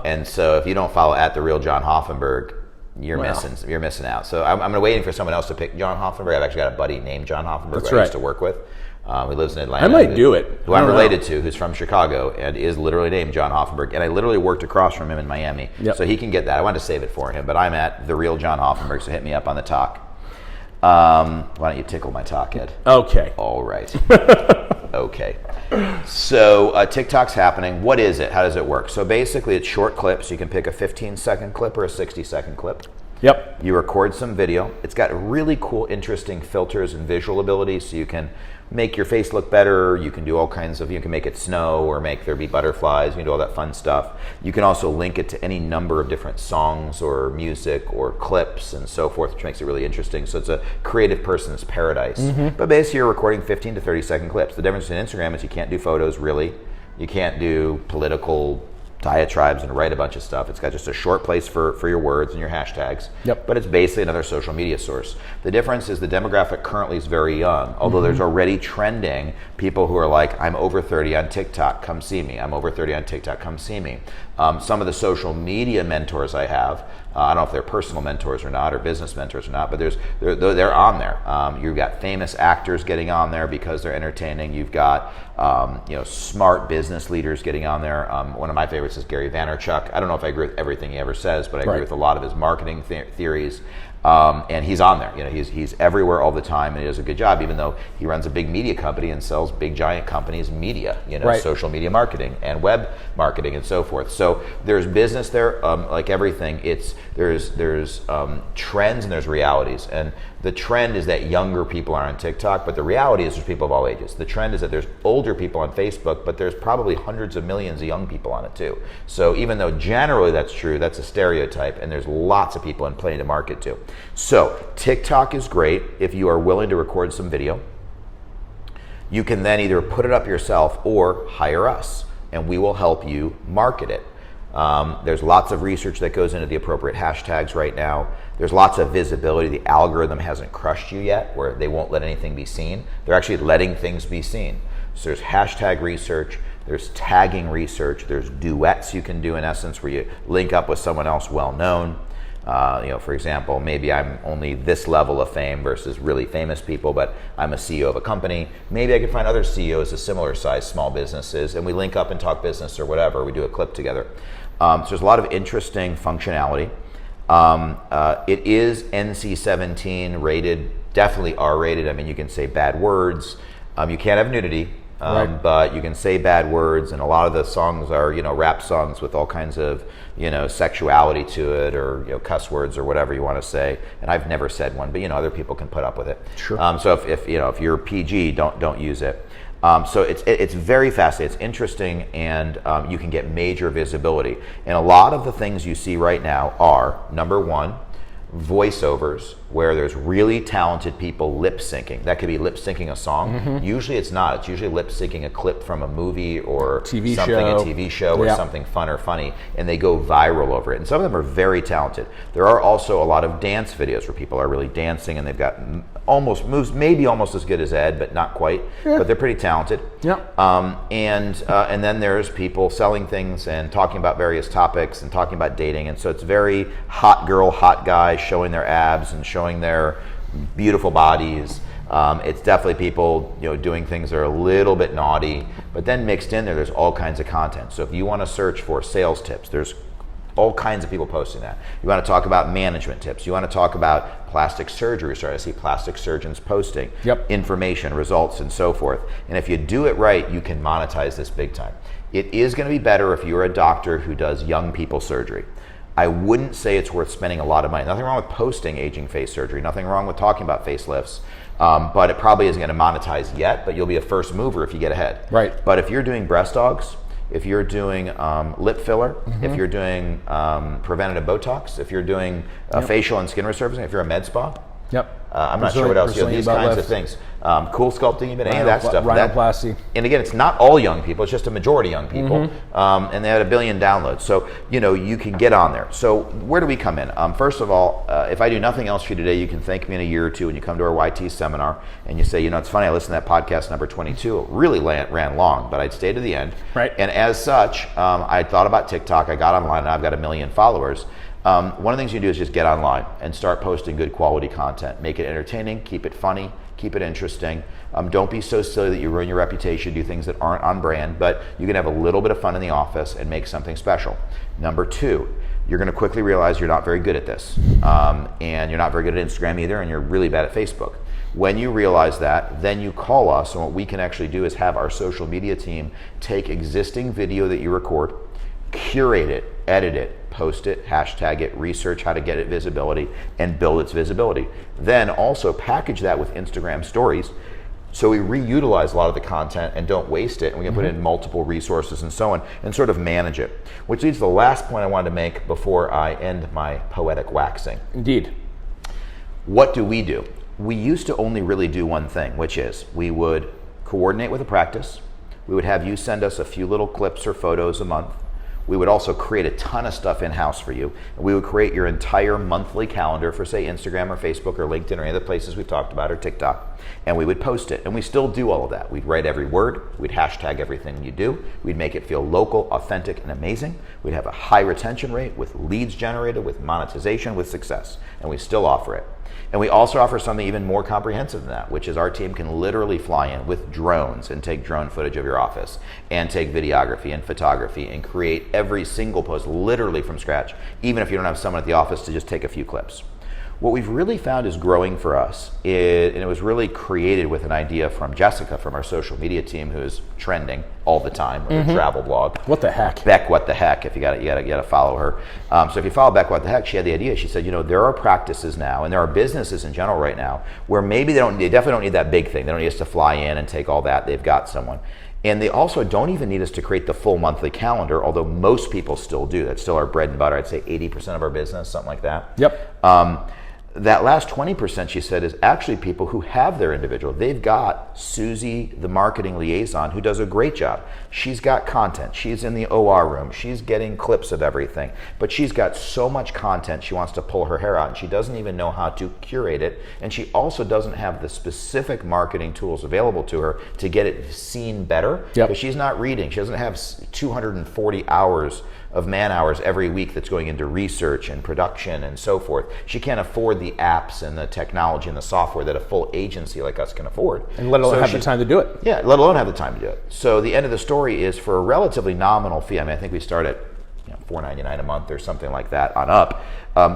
And so if you don't follow at the real John Hoffenberg, you're missing out. So I'm waiting for someone else to pick John Hoffenberg. I've actually got a buddy named John Hoffenberg who I used to work with. Who lives in Atlanta. I might do it. Who I'm related to, who's from Chicago and is literally named John Hoffenberg. And I literally worked across from him in Miami. Yep. So he can get that. I wanted to save it for him, but I'm at the real John Hoffenberg, so hit me up on the talk. Why don't you tickle my talk, Ed? Okay. All right. Okay. So TikTok's happening. What is it? How does it work? So basically it's short clips. You can pick a 15-second clip or a 60-second clip. Yep. You record some video. It's got really cool, interesting filters and visual abilities, so you can make your face look better. You can do all kinds of, you can make it snow or make there be butterflies. You can do all that fun stuff. You can also link it to any number of different songs or music or clips and so forth, which makes it really interesting. So it's a creative person's paradise. But basically you're recording 15 to 30-second clips. The difference in Instagram is you can't do photos, really. You can't do political diatribes and write a bunch of stuff. It's got just a short place for your words and your hashtags. Yep. But it's basically another social media source. The difference is the demographic currently is very young, although there's already trending people who are like, I'm over 30 on TikTok, come see me. I'm over 30 on TikTok, come see me. Some of the social media mentors I have, I don't know if they're personal mentors or not, or business mentors or not, but they're on there. You've got famous actors getting on there because they're entertaining. You've got smart business leaders getting on there. One of my favorites is Gary Vaynerchuk. I don't know if I agree with everything he ever says, but I agree with a lot of his marketing theories. And he's on there. He's everywhere all the time, and he does a good job. Even though he runs a big media company and sells big giant companies media, social media marketing and web marketing and so forth. So there's business there, like everything. There's trends and there's realities. And the trend is that younger people are on TikTok, but the reality is there's people of all ages. The trend is that there's older people on Facebook, but there's probably hundreds of millions of young people on it too. So even though generally that's true, that's a stereotype, and there's lots of people and plenty to market to. So TikTok is great if you are willing to record some video. You can then either put it up yourself or hire us, and we will help you market it. There's lots of research that goes into the appropriate hashtags right now. There's lots of visibility. The algorithm hasn't crushed you yet, where they won't let anything be seen. They're actually letting things be seen. So there's hashtag research, there's tagging research, there's duets you can do in essence where you link up with someone else well known. For example, maybe I'm only this level of fame versus really famous people, but I'm a CEO of a company. Maybe I can find other CEOs of similar size small businesses, and we link up and talk business or whatever. We do a clip together. So there's a lot of interesting functionality. It is NC-17 rated, definitely R-rated. I mean, you can say bad words. You can't have nudity. Right. But you can say bad words, and a lot of the songs are, rap songs with all kinds of, sexuality to it, or cuss words or whatever you want to say. And I've never said one, but other people can put up with it. Sure. So if you're PG, don't use it. So it's very fascinating. It's interesting, and you can get major visibility. And a lot of the things you see right now are, number one, voiceovers, where there's really talented people lip syncing. That could be lip syncing a song. Usually it's not. It's usually lip syncing a clip from a movie or a TV show or something fun or funny, and they go viral over it. And some of them are very talented. There are also a lot of dance videos where people are really dancing, and they've got almost moves, maybe almost as good as Ed, but not quite. But they're pretty talented. And then there's people selling things and talking about various topics and talking about dating. And so it's very hot girl, hot guy showing their abs and showing their beautiful bodies. It's definitely people doing things that are a little bit naughty, but then mixed in there's all kinds of content. So if you want to search for sales tips, there's all kinds of people posting that. You want to talk about management tips. You want to talk about plastic surgery. We're starting to see plastic surgeons posting information, results, and so forth. And if you do it right, you can monetize this big time. It is going to be better if you're a doctor who does young people surgery. I wouldn't say it's worth spending a lot of money. Nothing wrong with posting aging face surgery. Nothing wrong with talking about facelifts. But it probably isn't going to monetize yet, but you'll be a first mover if you get ahead. Right. But if you're doing breast dogs, if you're doing lip filler, if you're doing preventative Botox, if you're doing facial and skin resurfacing, if you're a med spa, I'm not sure what else. These kinds of things. Cool sculpting, even any of that stuff. Rhinoplasty. And again, it's not all young people. It's just a majority young people. And they had 1 billion downloads. So, you can get on there. So where do we come in? First of all, if I do nothing else for you today, you can thank me in a year or two when you come to our YT seminar and you say, it's funny, I listened to that podcast number 22. It really ran long, but I'd stay to the end. Right. And as such, I thought about TikTok. I got online and I've got 1 million followers. One of the things you do is just get online and start posting good quality content. Make it entertaining, keep it funny, keep it interesting. Don't be so silly that you ruin your reputation, do things that aren't on brand, but you can have a little bit of fun in the office and make something special. Number two, you're going to quickly realize you're not very good at this. And you're not very good at Instagram either, and you're really bad at Facebook. When you realize that, then you call us, and what we can actually do is have our social media team take existing video that you record, curate it, edit it, post it, hashtag it, research how to get it visibility, and build its visibility. Then also package that with Instagram stories, so we reutilize a lot of the content and don't waste it, and we can put in multiple resources and so on, and sort of manage it. Which leads to the last point I wanted to make before I end my poetic waxing. Indeed. What do? We used to only really do one thing, which is we would coordinate with a practice. We would have you send us a few little clips or photos a month. We would also create a ton of stuff in-house for you. And we would create your entire monthly calendar for, say, Instagram or Facebook or LinkedIn or any of the places we've talked about, or TikTok. And we would post it. And we still do all of that. We'd write every word. We'd hashtag everything you do. We'd make it feel local, authentic, and amazing. We'd have a high retention rate with leads generated, with monetization, with success. And we still offer it. And we also offer something even more comprehensive than that, which is our team can literally fly in with drones and take drone footage of your office and take videography and photography and create every single post literally from scratch, even if you don't have someone at the office to just take a few clips. What we've really found is growing for us, and it was really created with an idea from Jessica from our social media team, who is trending all the time with a travel blog. What the heck? Beck, what the heck? If you got to follow her. So if you follow Beck, what the heck? She had the idea. She said, there are practices now, and there are businesses in general right now where maybe they definitely don't need that big thing. They don't need us to fly in and take all that. They've got someone. And they also don't even need us to create the full monthly calendar, although most people still do. That's still our bread and butter. I'd say 80% of our business, something like that. Yep. That last 20%, she said, is actually people who have their individual. They've got Susie, the marketing liaison, who does a great job. She's got content. She's in the OR room. She's getting clips of everything. But she's got so much content, she wants to pull her hair out, and she doesn't even know how to curate it. And she also doesn't have the specific marketing tools available to her to get it seen better. Yep. Because she's not reading. She doesn't have 240 hours of man hours every week that's going into research and production and so forth. She can't afford the apps and the technology and the software that a full agency like us can afford. And let alone have the time to do it. Yeah, let alone have the time to do it. So the end of the story is, for a relatively nominal fee, I think we start at $4.99 a month or something like that on up,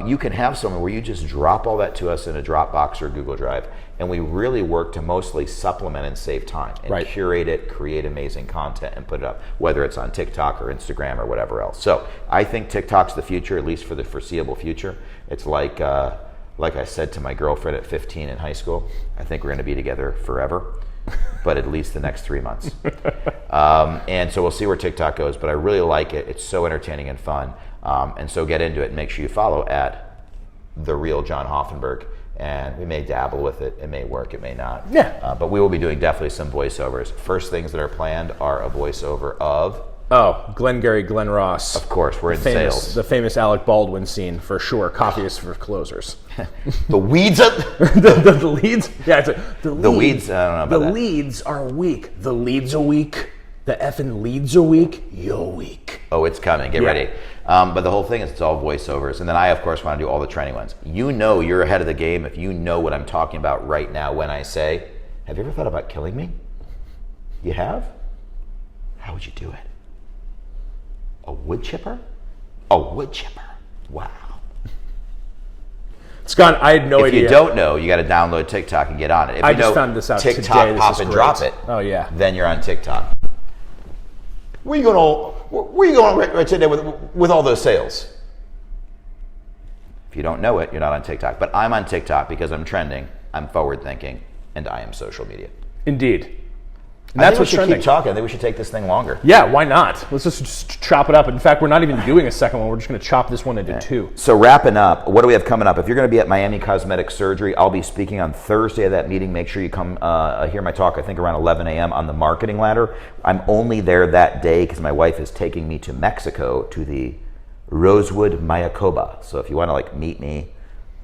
you can have somewhere where you just drop all that to us in a Dropbox or Google Drive, and we really work to mostly supplement and save time and curate it, create amazing content, and put it up, whether it's on TikTok or Instagram or whatever else. So I think TikTok's the future, at least for the foreseeable future. It's like I said to my girlfriend at 15 in high school, I think we're going to be together forever, but at least the next 3 months. And so we'll see where TikTok goes, but I really like it. It's so entertaining and fun. And so get into it and make sure you follow at The Real John Hoffenberg. And we may dabble with it. It may work, it may not. Yeah. But we will be doing definitely some voiceovers. First things that are planned are a voiceover of... Oh, Glengarry Glen Ross. Of course, we're in sales. The famous Alec Baldwin scene, for sure. Coffee is for closers. The weeds up... the leads? Yeah, the weeds, I don't know about the that. leads are weak. The leads are weak. The effing leads are weak. You're weak. Oh, it's coming. Get ready. But the whole thing is it's all voiceovers. And then I, of course, want to do all the training ones. You know you're ahead of the game if you know what I'm talking about right now when I say, have you ever thought about killing me? You have? How would you do it? A wood chipper? A wood chipper. Wow. Scott, I had no idea. If you don't know, you got to download TikTok and get on it. If I you just know found this out TikTok, today. This pop is and great. drop it. Oh, yeah. Then you're on TikTok. Where you going right today with all those sales? If you don't know it, you're not on TikTok. But I'm on TikTok because I'm trending, I'm forward thinking, and I am social media. Indeed. And I that's think what's we should trending. keep talking. I think we should take this thing longer. Yeah, why not? Let's just chop it up. In fact, we're not even doing a second one. We're just going to chop this one into two. So wrapping up, what do we have coming up? If you're going to be at Miami Cosmetic Surgery, I'll be speaking on Thursday at that meeting. Make sure you come hear my talk, I think around 11 a.m. on the marketing ladder. I'm only there that day because my wife is taking me to Mexico to the Rosewood Mayacoba. So if you want to meet me,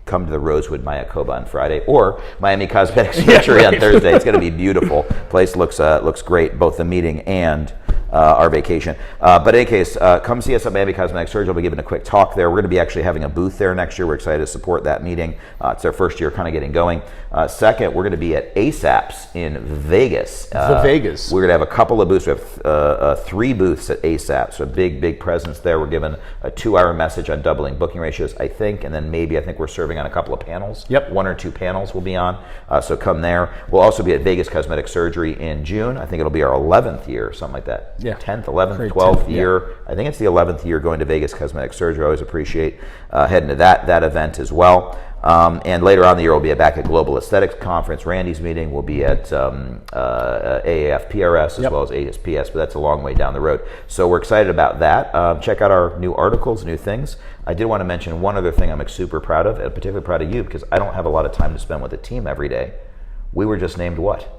come to the Rosewood Mayacoba on Friday, or Miami Cosmetic Surgery on Thursday. It's going to be beautiful. Place looks great, both the meeting and our vacation. But in any case, come see us at Miami Cosmetic Surgery. I'll be giving a quick talk there. We're going to be actually having a booth there next year. We're excited to support that meeting. It's our first year kind of getting going. Second, we're going to be at ASAP's in Vegas. Vegas. We're going to have a couple of booths. We have 3 booths at ASAP, so a big presence there. We're giving a 2-hour message on doubling booking ratios, I think, and then maybe I think we're serving on a couple of panels. Yep. 1 or 2 panels will be on, so come there. We'll also be at Vegas Cosmetic Surgery in June. I think it'll be our 11th year, something like that. Yeah. 10th, 11th, Great 12th 10th, year. yeah. I think it's the 11th year going to Vegas Cosmetic Surgery. I always appreciate heading to that event as well. And later on in the year, we'll be back at Global Aesthetics Conference, Randy's meeting. We'll be at AAF PRS as well as ASPS, but that's a long way down the road. So we're excited about that. Check out our new articles, new things. I did want to mention one other thing I'm super proud of, and particularly proud of you, because I don't have a lot of time to spend with the team every day. We were just named what?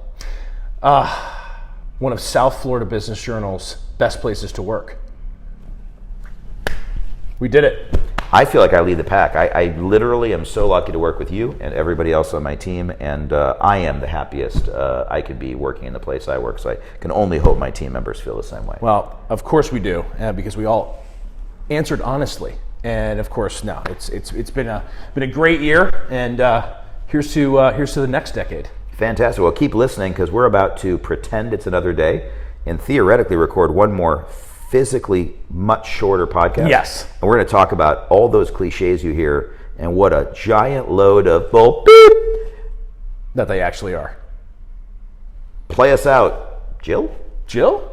One of South Florida Business Journal's best places to work. We did it. I feel like I lead the pack. I literally am so lucky to work with you and everybody else on my team, and I am the happiest I could be working in the place I work, so I can only hope my team members feel the same way. Well, of course we do, because we all answered honestly. And of course, no, it's been a great year, and here's to the next decade. Fantastic. Well, keep listening, because we're about to pretend it's another day and theoretically record one more physically much shorter podcast. Yes. And we're going to talk about all those cliches you hear and what a giant load of bull beep That they actually are. Play us out. Jill? Jill?